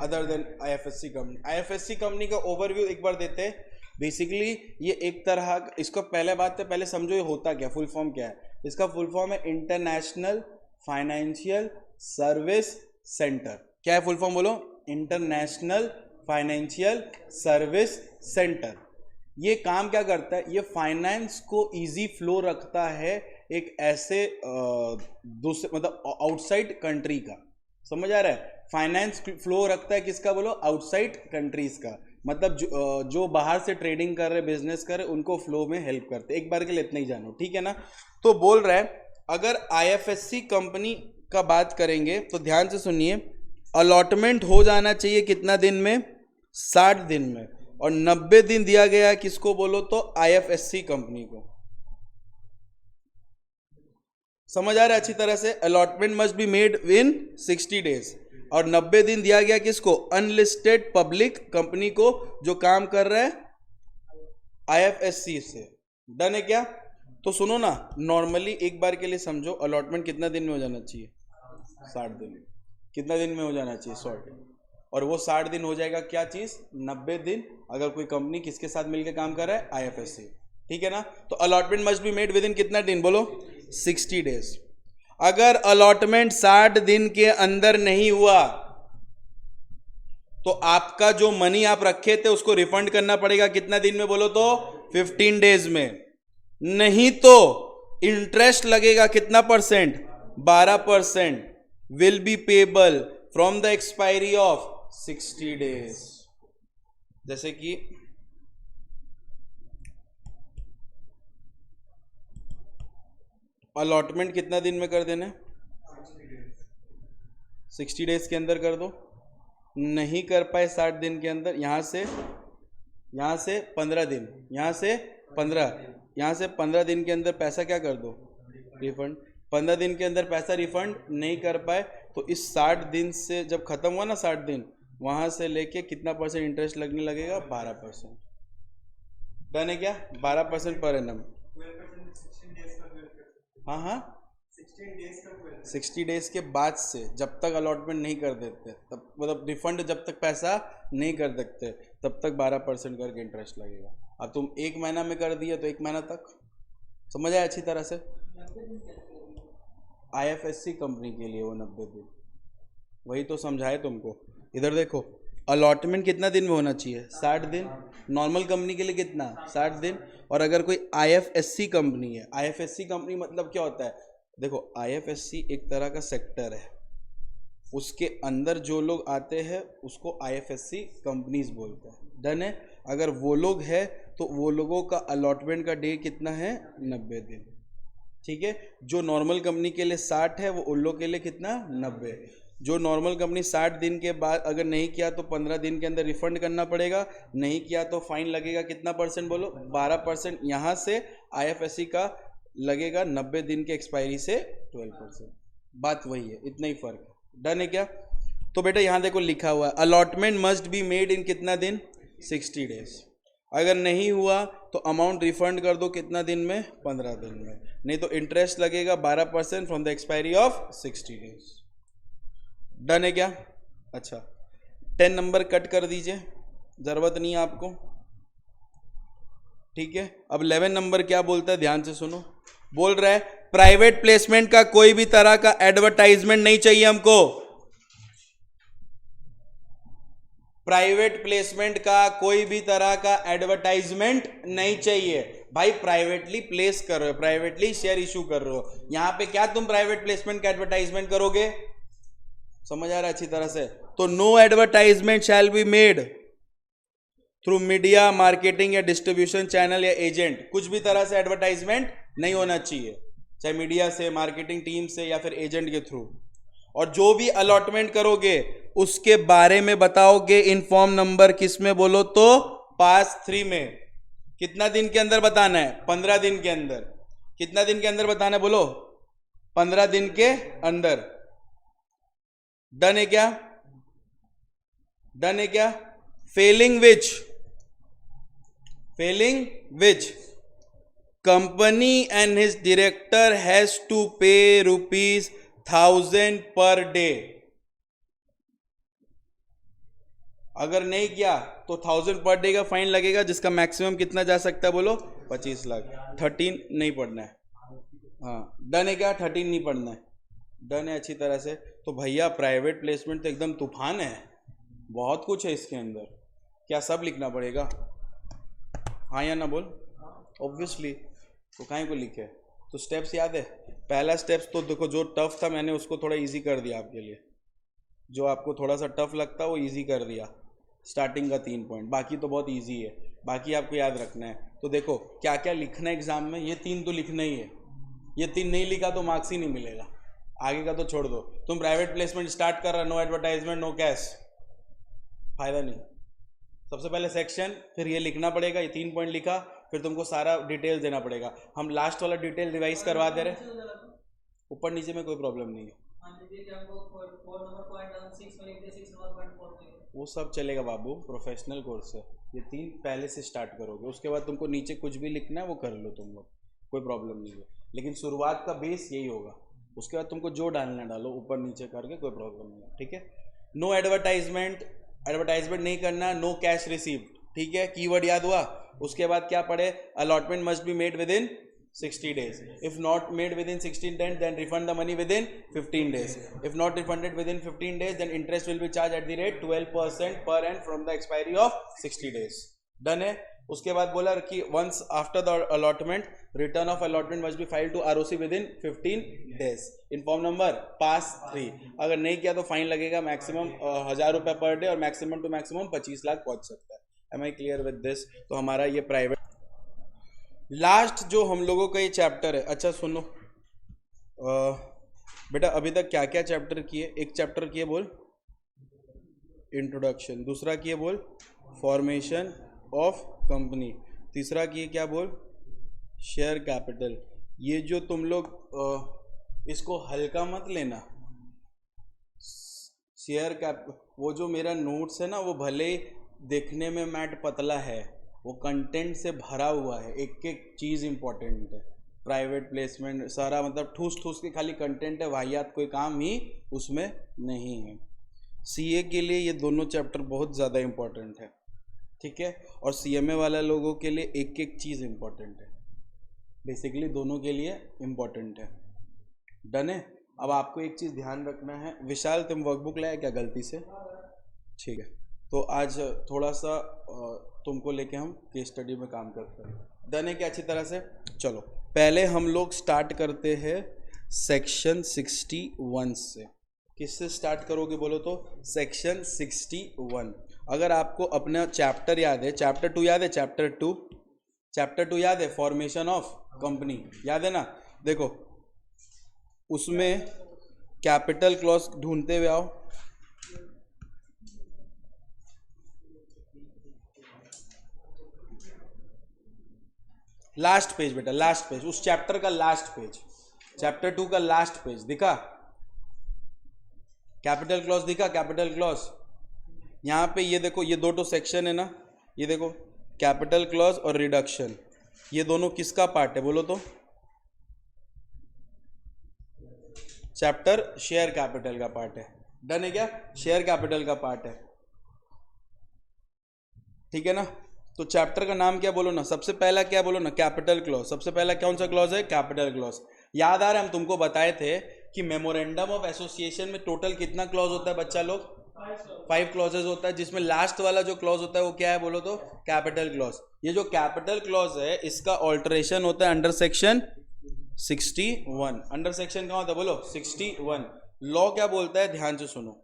other than IFSC company. IFSC company का ओवरव्यू एक बार देते हैं। बेसिकली ये एक तरह, इसको पहले बात है, पहले समझो ये होता क्या, फुल फॉर्म क्या है। इसका फुल फॉर्म है इंटरनेशनल फाइनेंशियल सर्विस सेंटर। क्या है फुल फॉर्म बोलो? International financial service centre. ये काम क्या करता है? ये फाइनेंस को इजी फ्लो रखता है एक ऐसे दूसरे मतलब आउटसाइड कंट्री का। समझ आ रहा है? फाइनेंस फ्लो रखता है किसका बोलो? आउटसाइड कंट्रीज का। मतलब जो बाहर से ट्रेडिंग कर रहे, बिजनेस कर रहे, उनको फ्लो में हेल्प करते। एक बार के लिए इतना ही जानो, ठीक है ना। तो बोल रहा है अगर IFSC कंपनी का बात करेंगे तो ध्यान से सुनिए, अलॉटमेंट हो जाना चाहिए कितना दिन में? 60 दिन में। और 90 दिन दिया गया है किसको बोलो तो? IFSC कंपनी को। समझ आ रहा है अच्छी तरह से? Allotment must be made in 60 days. और 90 दिन दिया गया किसको? अनलिस्टेड पब्लिक कंपनी को जो काम कर रहा है IFSC से। डन है क्या? तो सुनो ना, नॉर्मली एक बार के लिए समझो, अलॉटमेंट कितना दिन में हो जाना चाहिए? 60 दिन। कितना दिन में हो जाना चाहिए? 60। और वो 60 दिन हो जाएगा क्या चीज? 90 दिन। अगर कोई कंपनी किसके साथ मिलकर काम कर रहा है? IFSC, ठीक है ना। तो allotment must be made with in कितना दिन बोलो? 60 डेज। अगर अलॉटमेंट 60 दिन के अंदर नहीं हुआ तो आपका जो मनी आप रखे थे उसको रिफंड करना पड़ेगा कितना दिन में बोलो तो? 15 डेज में। नहीं तो इंटरेस्ट लगेगा कितना percent? 12% will be payable from the expiry of 60 days. जैसे कि अलॉटमेंट कितना दिन में कर देना? 60 डेज के अंदर कर दो। नहीं कर पाए 60 दिन के अंदर, यहां से 15 दिन, यहां से 15 दिन के अंदर पैसा क्या कर दो? रिफंड। 15 दिन के अंदर पैसा रिफंड नहीं कर पाए तो इस 60 दिन से जब खत्म हुआ ना 60 दिन, वहां से लेके कितना परसेंट इंटरेस्ट लगने लगेगा? 12%। डन है क्या? 12% पर एनम। हाँ 60 डेज के बाद से जब तक अलॉटमेंट नहीं कर देते, तब मतलब रिफंड जब तक पैसा नहीं कर देते तब तक 12% करके इंटरेस्ट लगेगा। अब तुम 1 महीना में कर दिया तो 1 महीना तक। समझ आया अच्छी तरह से? IFSC कंपनी के लिए वो 90 दिन, वही तो समझाए तुमको। इधर देखो, अलॉटमेंट कितना दिन में होना चाहिए? 60 दिन। नॉर्मल कंपनी के लिए कितना? 60 दिन। और अगर कोई IFSC कंपनी है, IFSC कंपनी मतलब क्या होता है? देखो, IFSC एक तरह का सेक्टर है, उसके अंदर जो लोग आते हैं उसको IFSC कंपनीज बोलते हैं। डन है? अगर वो लोग है तो वो लोगों का अलॉटमेंट का डे कितना है? 90 दिन। ठीक है, जो नॉर्मल कंपनी के लिए 60 है वो उन लोग के लिए कितना? 90। जो नॉर्मल कंपनी 60 दिन के बाद अगर नहीं किया तो 15 दिन के अंदर रिफंड करना पड़ेगा, नहीं किया तो फाइन लगेगा कितना परसेंट बोलो? 12%। यहाँ से IFSC का लगेगा 90 दिन के एक्सपायरी से 12%। बात वही है, इतना ही फर्क है। डन है क्या? तो बेटा यहाँ देखो लिखा हुआ है allotment must be made in कितना दिन? 60 डेज। अगर नहीं हुआ तो अमाउंट रिफंड कर दो कितना दिन में? 15 दिन में। नहीं तो इंटरेस्ट लगेगा 12% from the expiry of 60 days. Done है क्या? अच्छा 10 नंबर कट कर दीजिए, जरूरत नहीं है आपको, ठीक है। अब 11 नंबर क्या बोलता है, ध्यान से सुनो। बोल रहा है प्राइवेट प्लेसमेंट का कोई भी तरह का एडवर्टाइजमेंट नहीं चाहिए हमको। प्राइवेट प्लेसमेंट का कोई भी तरह का एडवर्टाइजमेंट नहीं चाहिए। भाई प्राइवेटली प्लेस कर रहे हो, प्राइवेटली शेयर इशू कर रहे हो, यहां पे क्या तुम प्राइवेट प्लेसमेंट का एडवर्टाइजमेंट करोगे? समझ आ रहा है अच्छी तरह से? तो no advertisement shall be made through media, marketing या डिस्ट्रीब्यूशन चैनल या एजेंट। कुछ भी तरह से एडवर्टाइजमेंट नहीं होना चाहिए, चाहे मीडिया से, मार्केटिंग टीम से या फिर एजेंट के थ्रू। और जो भी अलॉटमेंट करोगे उसके बारे में बताओगे इन फॉर्म नंबर किस में बोलो तो पास 3 में। कितना दिन के अंदर बताना है? 15 दिन के अंदर। कितना दिन के अंदर बताना है बोलो? 15 दिन के अंदर। डन है क्या? डन है क्या? Failing which company and his director has to pay ₹1000 per day. अगर नहीं किया तो 1000 पर डे का फाइन लगेगा, जिसका मैक्सिमम कितना जा सकता है बोलो? 25 लाख। 13 नहीं पढ़ना है। हाँ डन है क्या? 13 नहीं पढ़ना है। डन है अच्छी तरह से। तो भैया प्राइवेट प्लेसमेंट तो एकदम तूफान है, बहुत कुछ है इसके अंदर। क्या सब लिखना पड़ेगा? हाँ या ना बोल? ऑब्वियसली। तो काहे को लिखे? तो स्टेप्स याद है? पहला स्टेप्स तो देखो, जो टफ था मैंने उसको थोड़ा इजी कर दिया आपके लिए, जो आपको थोड़ा सा टफ लगता वो इजी कर दिया। स्टार्टिंग का 3 पॉइंट, बाकी तो बहुत इजी है, बाकी आपको याद रखना है। तो देखो क्या क्या लिखना है एग्जाम में, ये 3 तो लिखना ही है। ये 3 नहीं लिखा तो मार्क्स ही नहीं मिलेगा, आगे का तो छोड़ दो। तुम प्राइवेट प्लेसमेंट स्टार्ट कर रहा, नो एडवर्टाइजमेंट नो कैश, फायदा नहीं। सबसे पहले सेक्शन, फिर ये लिखना पड़ेगा, ये 3 पॉइंट लिखा, फिर तुमको सारा डिटेल देना पड़ेगा। हम लास्ट वाला डिटेल रिवाइज करवा दे रहे, ऊपर नीचे में कोई प्रॉब्लम नहीं है, वो सब चलेगा बाबू, प्रोफेशनल कोर्स है। ये 3 पहले से स्टार्ट करोगे, उसके बाद तुमको नीचे कुछ भी लिखना है वो कर लो तुम लोग, कोई प्रॉब्लम नहीं है। लेकिन शुरुआत का बेस यही होगा, उसके बाद तुमको जो डालना डालो, ऊपर नीचे करके कोई प्रॉब्लम नहीं है, ठीक है। नो एडवर्टाइजमेंट नहीं करना, नो कैश रिसीव्ड, ठीक है, कीवर्ड याद हुआ। उसके बाद क्या पढ़े? Allotment must be made with in 60 days. If not made within 16 days, then refund the money within 15 days. If not refunded within 15 days, then interest will be charged at the rate 12% per annum from the expiry of 60 days. Done है। उसके बाद बोला कि once after the allotment, return of allotment must be filed to ROC within 15 days. In form number pass 3. अगर नहीं किया तो fine लगेगा मैक्सिमम 1000 रुपये पर डे और मैक्सिमम टू मैक्सिमम 25 लाख पहुंच सकता है। Am I clear with this? तो हमारा ये प्राइवेट लास्ट जो हम लोगों का ये चैप्टर है। अच्छा सुनो बेटा, अभी तक क्या क्या चैप्टर किए? एक चैप्टर किए बोल इंट्रोडक्शन, दूसरा किए बोल फॉर्मेशन ऑफ कंपनी, तीसरा किए क्या बोल शेयर कैपिटल। ये जो तुम लोग इसको हल्का मत लेना, शेयर कैप, वो जो मेरा नोट्स है ना, वो भले देखने में मैट पतला है, वो कंटेंट से भरा हुआ है, एक एक चीज़ इंपॉर्टेंट है। प्राइवेट प्लेसमेंट सारा मतलब ठूस ठूस के खाली कंटेंट है, वाहियात कोई काम ही उसमें नहीं है। सीए के लिए ये दोनों चैप्टर बहुत ज़्यादा इंपॉर्टेंट है, ठीक है। और सीएमए वाला लोगों के लिए एक एक चीज़ इंपॉर्टेंट है, बेसिकली दोनों के लिए इंपॉर्टेंट है। डन है। अब आपको एक चीज़ ध्यान रखना है, विशाल तुम वर्कबुक लाया क्या गलती से? ठीक है, तो आज थोड़ा सा तुमको लेके हम केस स्टडी में काम करते हैं। डन है क्या अच्छी तरह से? चलो पहले हम लोग स्टार्ट करते हैं सेक्शन 61 से। किससे स्टार्ट करोगे बोलो तो? सेक्शन 61। अगर आपको अपना चैप्टर याद है, चैप्टर 2 याद है? चैप्टर 2 याद है? फॉर्मेशन ऑफ कंपनी याद है ना? देखो उसमें कैपिटल क्लॉज ढूंढते हुए आओ। लास्ट पेज बेटा, लास्ट पेज, उस चैप्टर का लास्ट पेज, चैप्टर 2 का लास्ट पेज दिखा? कैपिटल क्लॉज दिखा? कैपिटल क्लॉज यहाँ पे ये देखो, ये दो सेक्शन है ना, ये देखो कैपिटल क्लॉज और रिडक्शन, ये दोनों किसका पार्ट है बोलो तो? चैप्टर शेयर कैपिटल का पार्ट है। डन है क्या? शेयर कैपिटल का पार्ट है, ठीक है ना? तो चैप्टर का नाम क्या बोलो ना? सबसे पहला क्या बोलो ना? Capital clause. सबसे पहला कौन सा क्लॉज है? Capital clause. याद आ रहा है, हम तुमको बताए थे कि मेमोरेंडम ऑफ एसोसिएशन में टोटल कितना क्लॉज होता है बच्चा लोग? 5 क्लॉजेज होता है, जिसमें लास्ट वाला जो क्लॉज होता है वो क्या है बोलो तो? Capital clause. ये जो कैपिटल क्लॉज है इसका ऑल्टरेशन होता है अंडर सेक्शन 61। अंडर सेक्शन कहाँ होता है बोलो? 61। लॉ क्या बोलता है? ध्यान से सुनो।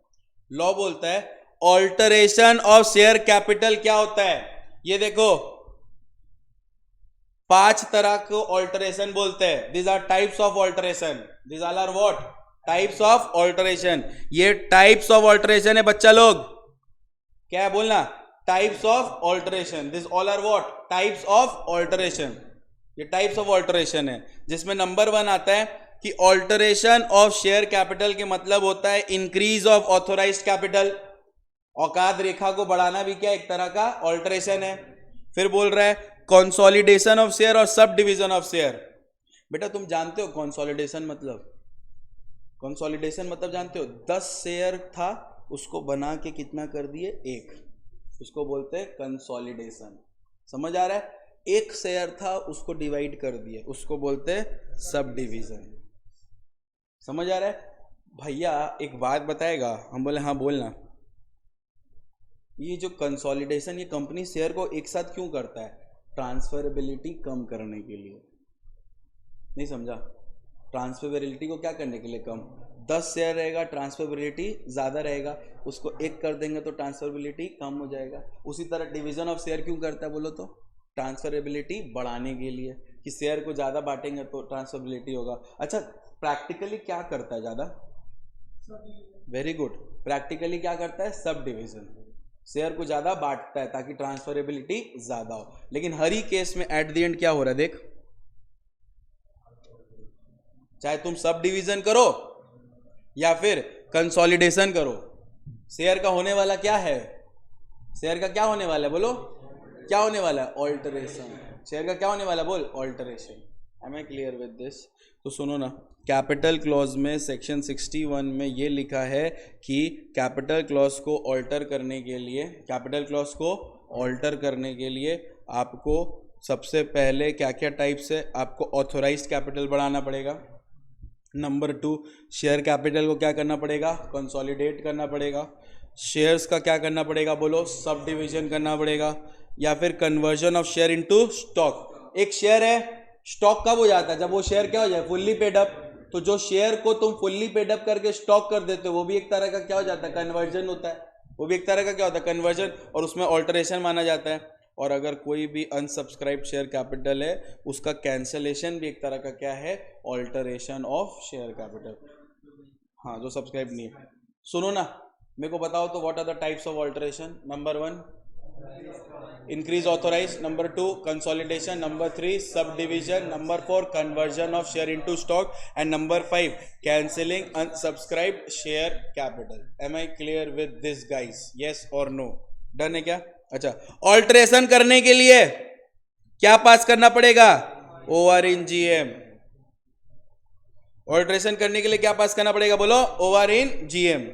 लॉ बोलता है ऑल्टरेशन ऑफ शेयर कैपिटल क्या होता है? ये देखो 5 तरह को ऑल्टरेशन बोलते हैं। This are types of alteration. This are what? Types of alteration. ये टाइप्स ऑफ ऑल्टरेशन है बच्चा लोग। क्या है बोलना? Types of alteration. This all are what? Types of alteration. ये टाइप्स ऑफ ऑल्टरेशन है, जिसमें नंबर 1 आता है कि ऑल्टरेशन ऑफ शेयर कैपिटल के मतलब होता है इंक्रीज ऑफ ऑथोराइज्ड कैपिटल। औकात रेखा को बढ़ाना भी क्या एक तरह का ऑल्टरेशन है। फिर बोल रहा है कंसोलिडेशन ऑफ शेयर और सब डिवीजन ऑफ शेयर। बेटा तुम जानते हो कंसोलिडेशन मतलब? कंसोलिडेशन मतलब जानते हो? 10 शेयर था, उसको बना के कितना कर दिए? 1, उसको बोलते हैं कंसोलिडेशन। समझ आ रहा है? 1 शेयर था, उसको डिवाइड कर दिए, उसको बोलते हैं सब डिवीजन। समझ आ रहा है? भैया एक बात बताएगा? हम बोले हाँ बोलना। ये जो कंसोलिडेशन, ये कंपनी शेयर को एक साथ क्यों करता है? ट्रांसफरेबिलिटी कम करने के लिए। नहीं समझा? ट्रांसफरेबिलिटी को क्या करने के लिए? कम। 10 शेयर रहेगा, ट्रांसफरेबिलिटी ज़्यादा रहेगा, उसको 1 कर देंगे तो ट्रांसफरेबिलिटी कम हो जाएगा। उसी तरह डिवीजन ऑफ शेयर क्यों करता है बोलो तो? ट्रांसफरेबिलिटी बढ़ाने के लिए, कि शेयर को ज़्यादा बांटेंगे तो ट्रांसफरेबिलिटी होगा। अच्छा प्रैक्टिकली क्या करता है ज़्यादा? Very good. प्रैक्टिकली क्या करता है? Sub division. शेयर को ज़्यादा बांटता है ताकि ट्रांसफरेबिलिटी ज़्यादा हो। लेकिन हर ही केस में एट द एंड क्या हो रहा है देख, चाहे तुम सब डिवीजन करो या फिर कंसोलिडेशन करो, शेयर का होने वाला क्या है? शेयर का क्या होने वाला है बोलो? क्या होने वाला है? ऑल्टरेशन। शेयर का क्या होने वाला है बोल? Alteration. Am I clear with this? तो सुनो ना, कैपिटल क्लॉज में सेक्शन 61 में ये लिखा है कि कैपिटल क्लॉज को ऑल्टर करने के लिए, कैपिटल क्लॉज को ऑल्टर करने के लिए आपको सबसे पहले क्या क्या टाइप्स है? आपको ऑथोराइज्ड कैपिटल बढ़ाना पड़ेगा। नंबर 2, शेयर कैपिटल को क्या करना पड़ेगा? कंसोलिडेट करना पड़ेगा। शेयर्स का क्या करना पड़ेगा बोलो? सब डिवीजन करना पड़ेगा। या फिर conversion of share into stock. एक शेयर है, स्टॉक कब हो जाता है? जब वो शेयर क्या हो जाए? Fully paid up. तो जो शेयर को तुम फुल्ली पेड अप करके स्टॉक कर देते हो वो भी एक तरह का क्या हो जाता है? कन्वर्जन होता है। वो भी एक तरह का क्या होता है? कन्वर्जन, और उसमें ऑल्टरेशन माना जाता है। और अगर कोई भी अनसब्सक्राइब शेयर कैपिटल है उसका कैंसलेशन भी एक तरह का क्या है? Alteration of share capital. हाँ, जो सब्सक्राइब नहीं है। सुनो ना, मेरे को बताओ तो what are the types of alteration? Number 1 increase authorise, number 2 consolidation, number 3 subdivision, number 4 conversion of share into stock, and number 5 cancelling unsubscribed share capital. Am I clear with this guys? Yes और no? Done है क्या? अच्छा, alteration करने के लिए क्या पास करना पड़ेगा? Over in GM. ऑल्टरेशन करने के लिए क्या पास करना पड़ेगा बोलो? Over in GM.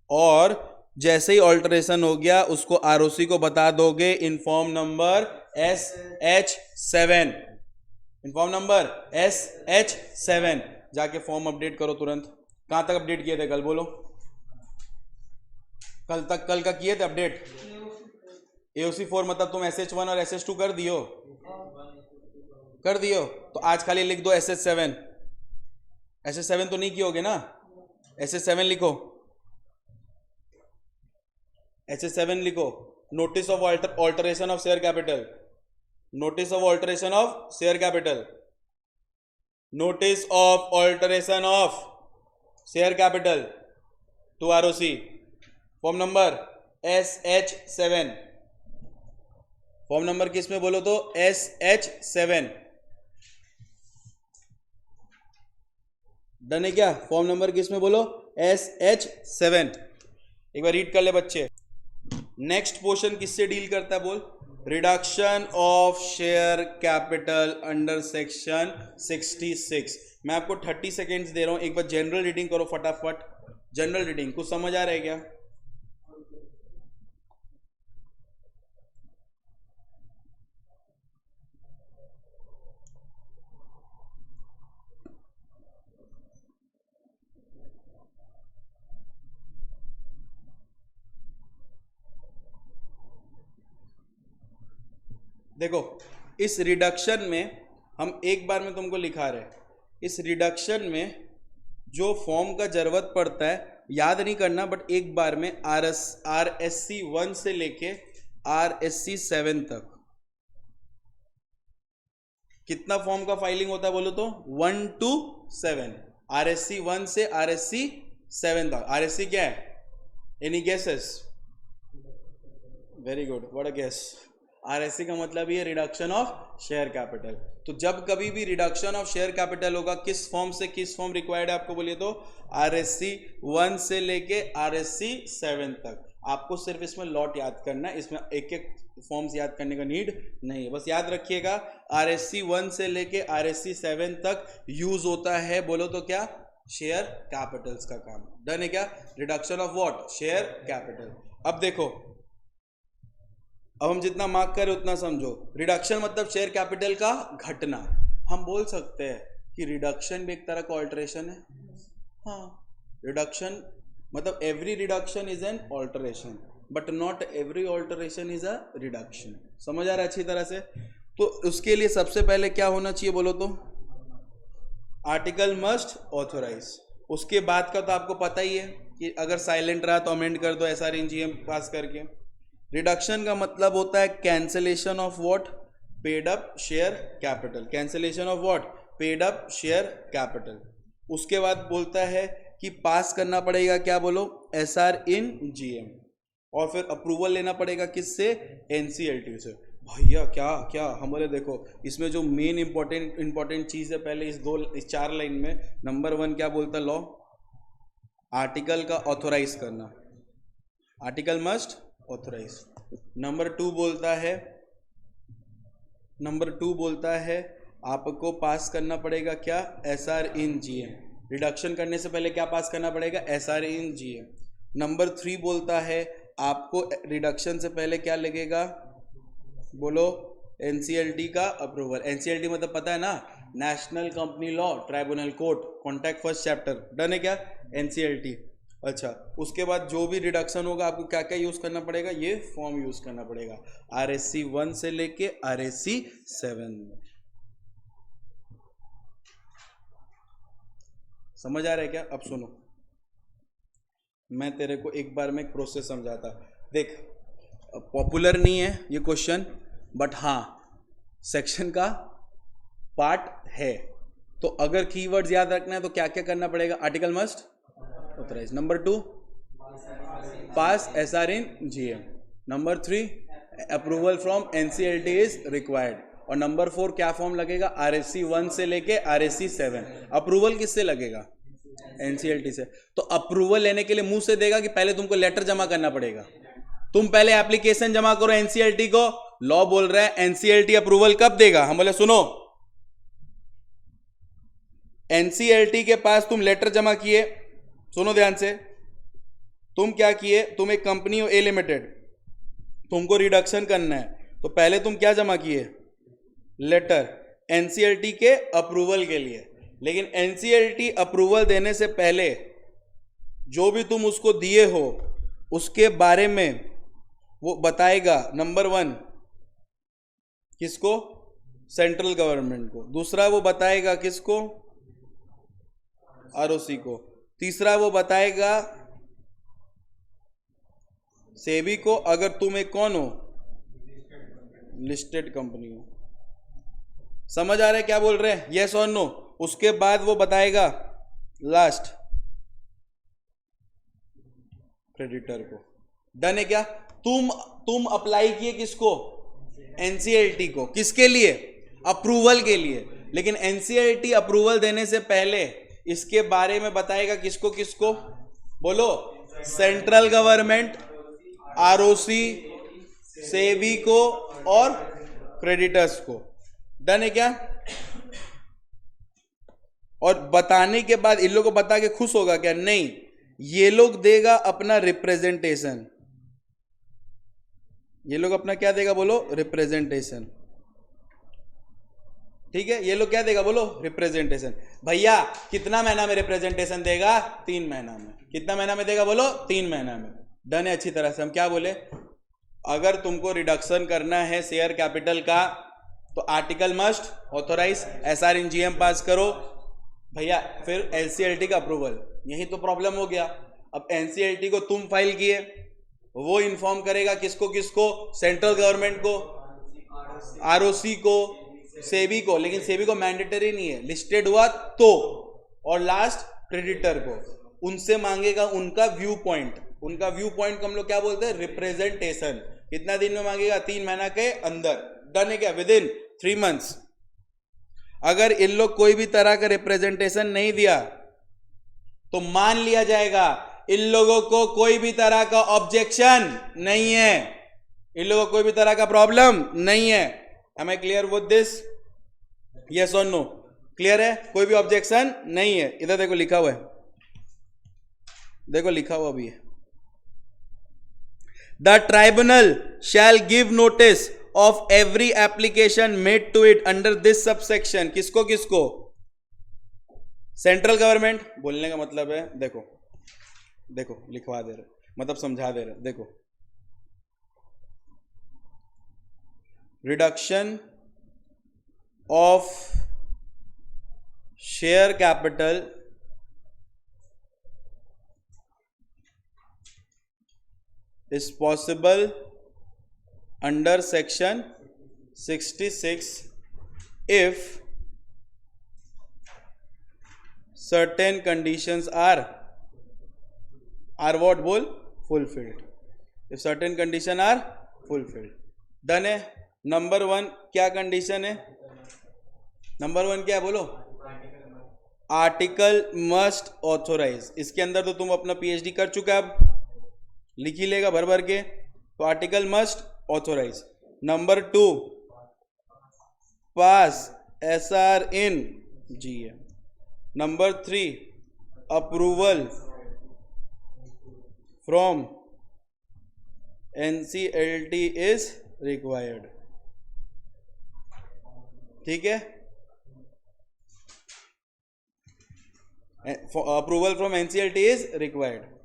और जैसे ही ऑल्टरेशन हो गया उसको आरओसी को बता दोगे in form number SH7। In form number SH7 जाके फॉर्म अपडेट करो तुरंत। कहां तक अपडेट किए थे कल बोलो? कल तक, कल का किए थे अपडेट? AOC 4 मतलब तुम SH1 और SH2 कर दियो? कर दियो? तो आज खाली लिख दो SH7। SH7 तो नहीं कियोगे ना? SH7 लिखो, SH7 लिखो। Notice of alteration of share capital. Notice of alteration of share capital. Notice of alteration of share capital to ROC. Form number SH7। Form number किस में बोलो तो? SH7। डन है क्या? फॉर्म नंबर किस में बोलो? SH7। एक बार रीड कर ले बच्चे। नेक्स्ट पोर्शन किससे डील करता है बोल? Reduction of share capital under section 66। मैं आपको 30 सेकेंड्स दे रहा हूं, एक बार जनरल रीडिंग करो फटाफट। जनरल रीडिंग कुछ समझ आ रहा है क्या? देखो इस रिडक्शन में हम एक बार में तुमको लिखा रहे हैं। इस रिडक्शन में जो फॉर्म का जरूरत पड़ता है याद नहीं करना, बट एक बार में RSC 1 से लेके RSC 7 तक कितना फॉर्म का फाइलिंग होता है बोलो तो? 1 to 7। RSC 1 से RSC 7 तक। RSC क्या है? Any guesses? Very good, what a guess. RSC का मतलब ये रिडक्शन ऑफ शेयर कैपिटल। तो जब कभी भी रिडक्शन ऑफ शेयर कैपिटल होगा किस फॉर्म से किस फॉर्म रिक्वायर्ड है आपको बोलिए तो? RSC 1 से लेके RSC 7 तक। आपको सिर्फ इसमें लॉट याद करना है, इसमें एक एक फॉर्म्स याद करने का नीड नहीं है। बस याद रखिएगा RSC 1 से लेके RSC 7 तक यूज होता है बोलो तो क्या? शेयर कैपिटल्स का काम। डन है क्या? Reduction of what? Share capital. अब देखो, अब हम जितना मार्क करें उतना समझो। रिडक्शन मतलब शेयर कैपिटल का घटना। हम बोल सकते हैं कि रिडक्शन भी एक तरह का ऑल्टरेशन है। हाँ, रिडक्शन मतलब every reduction is an alteration, but not every alteration is a reduction. समझ आ रहा है अच्छी तरह से? तो उसके लिए सबसे पहले क्या होना चाहिए बोलो तो? Article must authorize. उसके बाद का तो आपको पता ही है कि अगर साइलेंट रहा तो अमेंड कर दो SRNGM पास करके। रिडक्शन का मतलब होता है cancellation of what? Paid up share capital. Cancellation of what? Paid up share capital. उसके बाद बोलता है कि पास करना पड़ेगा क्या बोलो? SRNGM। और फिर अप्रूवल लेना पड़ेगा किससे? NCLT से। भैया क्या क्या हमारे देखो इसमें जो मेन इंपॉर्टेंट चीज़ है पहले इस 4 लाइन में। नंबर 1 क्या बोलता है लॉ? आर्टिकल का ऑथोराइज करना। Article must authorize. नंबर 2 बोलता है आपको पास करना पड़ेगा क्या? SRNGM। रिडक्शन करने से पहले क्या पास करना पड़ेगा? SRNGM। नंबर 3 बोलता है आपको रिडक्शन से पहले क्या लगेगा बोलो? NCLT का अप्रूवल। NCLT मतलब पता है ना? National company law tribunal court, contact first chapter. Done है क्या? NCLT। अच्छा, उसके बाद जो भी रिडक्शन होगा आपको क्या क्या यूज करना पड़ेगा? ये फॉर्म यूज करना पड़ेगा RSC 1 से लेके RSC 7 में। समझ आ रहा है क्या? अब सुनो, मैं तेरे को एक बार में एक प्रोसेस समझाता। देख, पॉपुलर नहीं है ये क्वेश्चन, बट हाँ सेक्शन का पार्ट है। तो अगर कीवर्ड्स याद रखना है तो क्या क्या करना पड़ेगा? Article must authorize. Number 2 pass SRNGM। Number 3 approval from NCLT is required. और नंबर 4 क्या फॉर्म लगेगा? RSC 1 से लेके RSC 7। अप्रूवल किससे लगेगा? NCLT से। तो अप्रूवल लेने के लिए मुंह से देगा कि पहले तुमको लेटर जमा करना पड़ेगा? तुम पहले एप्लीकेशन जमा करो NCLT को। लॉ बोल रहा है NCLT अप्रूवल कब देगा? हम बोले सुनो, NCLT के पास तुम लेटर जमा किए, सुनो ध्यान से, तुम क्या किए? तुम एक कंपनी हो A लिमिटेड, तुमको रिडक्शन करना है, तो पहले तुम क्या जमा किए? लेटर NCLT के अप्रूवल के लिए। लेकिन NCLT अप्रूवल देने से पहले जो भी तुम उसको दिए हो उसके बारे में वो बताएगा। नंबर 1 किसको? सेंट्रल गवर्नमेंट को। दूसरा वो बताएगा किसको? ROC को। तीसरा वो बताएगा सेबी को, अगर तुम एक कौन हो? लिस्टेड कंपनी हो। समझ आ रहा है क्या बोल रहे हैं? यस और नो। उसके बाद वो बताएगा लास्ट क्रेडिटर को। डन है क्या? तुम अप्लाई किए किसको? NCLT को। किसके लिए? अप्रूवल के लिए। लेकिन NCLT अप्रूवल देने से पहले इसके बारे में बताएगा किसको किसको, बोलो, सेंट्रल गवर्नमेंट, आरओसी, सेबी को और क्रेडिटर्स को। डन है क्या? और बताने के बाद इन लोगों को बता के खुश होगा क्या? नहीं, ये लोग देगा अपना रिप्रेजेंटेशन। ये लोग अपना क्या देगा, बोलो, रिप्रेजेंटेशन। ठीक है, ये लोग क्या देगा, बोलो, रिप्रेजेंटेशन। भैया कितना महीना में रिप्रेजेंटेशन देगा? 3 महीना में। कितना महीना में देगा, बोलो, 3 महीना में। डन है अच्छी तरह से। हम क्या बोले, अगर तुमको रिडक्शन करना है शेयर कैपिटल का तो article must authorise, SR in GM पास करो भैया, फिर एनसीएलटी का अप्रूवल। यही तो प्रॉब्लम हो गया। अब एनसीएलटी को तुम फाइल किए, वो इन्फॉर्म करेगा किसको किसको, सेंट्रल गवर्नमेंट को, आरओसी को, सेबी को, लेकिन सेबी को मैंडेटरी नहीं है, लिस्टेड हुआ तो, और लास्ट क्रेडिटर को। उनसे मांगेगा उनका व्यू पॉइंट। उनका व्यू पॉइंट को हम लोग क्या बोलते हैं, रिप्रेजेंटेशन। कितना दिन में मांगेगा? 3 महीना के अंदर। डन है क्या? With in 3 months. अगर इन लोग कोई भी तरह का रिप्रेजेंटेशन नहीं दिया तो मान लिया जाएगा इन लोगों को कोई भी तरह का ऑब्जेक्शन नहीं है, इन लोगों को कोई भी तरह का प्रॉब्लम नहीं है। Am I clear with this? Yes और नो? क्लियर है? कोई भी ऑब्जेक्शन नहीं है। इधर देखो लिखा हुआ है, देखो लिखा हुआ भी है, the tribunal shall give notice of every application made to it under this subsection. किसको किसको? Central government. बोलने का मतलब है, देखो देखो लिखवा दे रहे, मतलब समझा दे रहे। देखो, reduction of share capital is possible under section 66 if certain conditions are what, बोल, fulfilled। if certain condition are fulfilled। Done है। नंबर 1 क्या कंडीशन है? नंबर 1 क्या है, बोलो? Article must authorize. इसके अंदर तो तुम अपना पीएचडी कर चुका है, अब लिख ही लेगा भर भर के, तो article must authorize. Number 2, pass SR in GM. Number 3, approval from NCLT is required. ठीक है, approval from NCLT is required.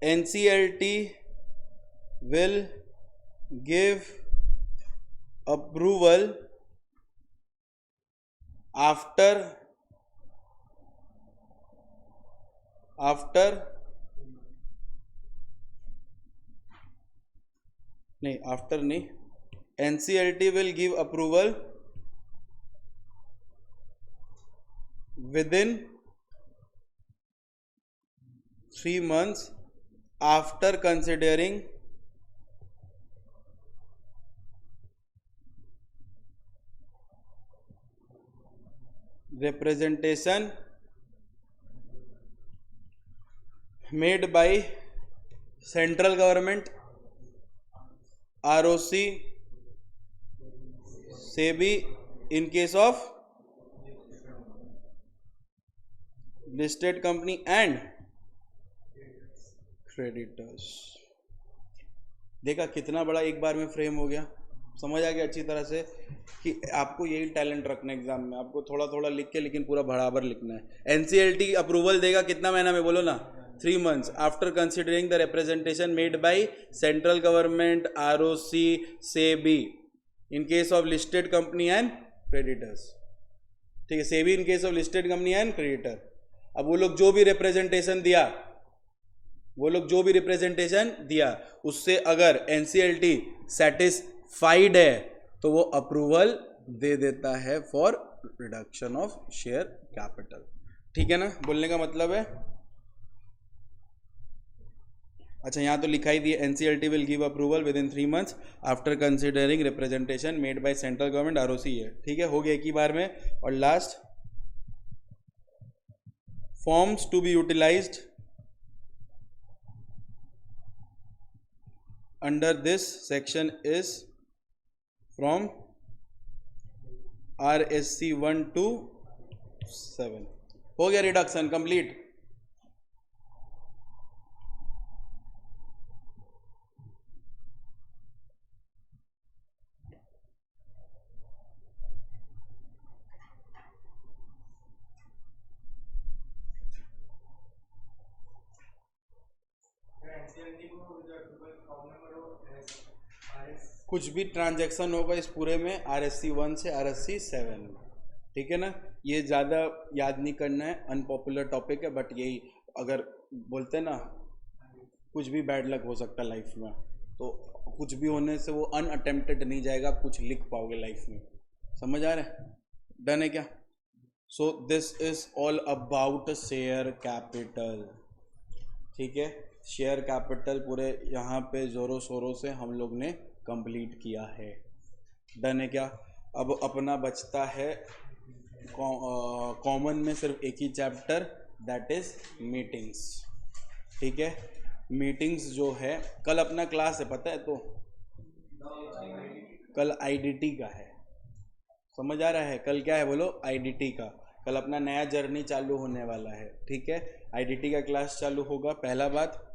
NCLT will give approval after नहीं, NCLT will give approval within 3 months after considering representation made by central government, ROC, SEBI in case of listed company and creditors. देखा कितना बड़ा एक बार में frame हो गया? समझ आ गया अच्छी तरह से कि आपको यही टैलेंट रखना है एग्जाम में, आपको थोड़ा थोड़ा लिख के लेकिन पूरा बराबर लिखना है। एनसीएलटी अप्रूवल देगा कितना महीना में, बोलो ना, 3 months after considering the representation made by central government, ROC, SEBI in case of listed company and creditors. ठीक है, SEBI in case of listed company and creditor. अब वो लोग जो भी रिप्रेजेंटेशन दिया, उससे अगर एनसीएलटी सेटिस्फाइड है तो वो अप्रूवल दे देता है for reduction of share capital. ठीक है ना? बोलने का मतलब है, अच्छा यहां तो लिखा ही दिया, NCLT will give approval with in 3 months after considering representation made by central government, ROC है। ठीक है, हो गया एक ही बार में। और last forms to be utilized under this section is from RSC 1 to 7। हो गया रिडक्शन कंप्लीट। कुछ भी ट्रांजैक्शन होगा इस पूरे में RSC 1 से RSC 7 में, ठीक है ना। ये ज़्यादा याद नहीं करना है, अनपॉपुलर टॉपिक है, बट यही अगर बोलते हैं ना कुछ भी बैड लक हो सकता है लाइफ में, तो कुछ भी होने से वो अनअटेम्प्टेड नहीं जाएगा, आप कुछ लिख पाओगे लाइफ में। समझ आ रहा है? डन है क्या? So this is all about share capital, ठीक है। शेयर कैपिटल पूरे यहाँ पे ज़ोरों शोरों से हम लोग ने कंप्लीट किया है। डन है क्या? अब अपना बचता है कॉमन में सिर्फ एक ही चैप्टर, दैट इज मीटिंग्स, ठीक है। मीटिंग्स जो है कल अपना क्लास है, पता है? तो कल IDT का है, समझ आ रहा है? कल क्या है बोलो? IDT का। कल अपना नया जर्नी चालू होने वाला है, ठीक है। IDT का क्लास चालू होगा। पहला बात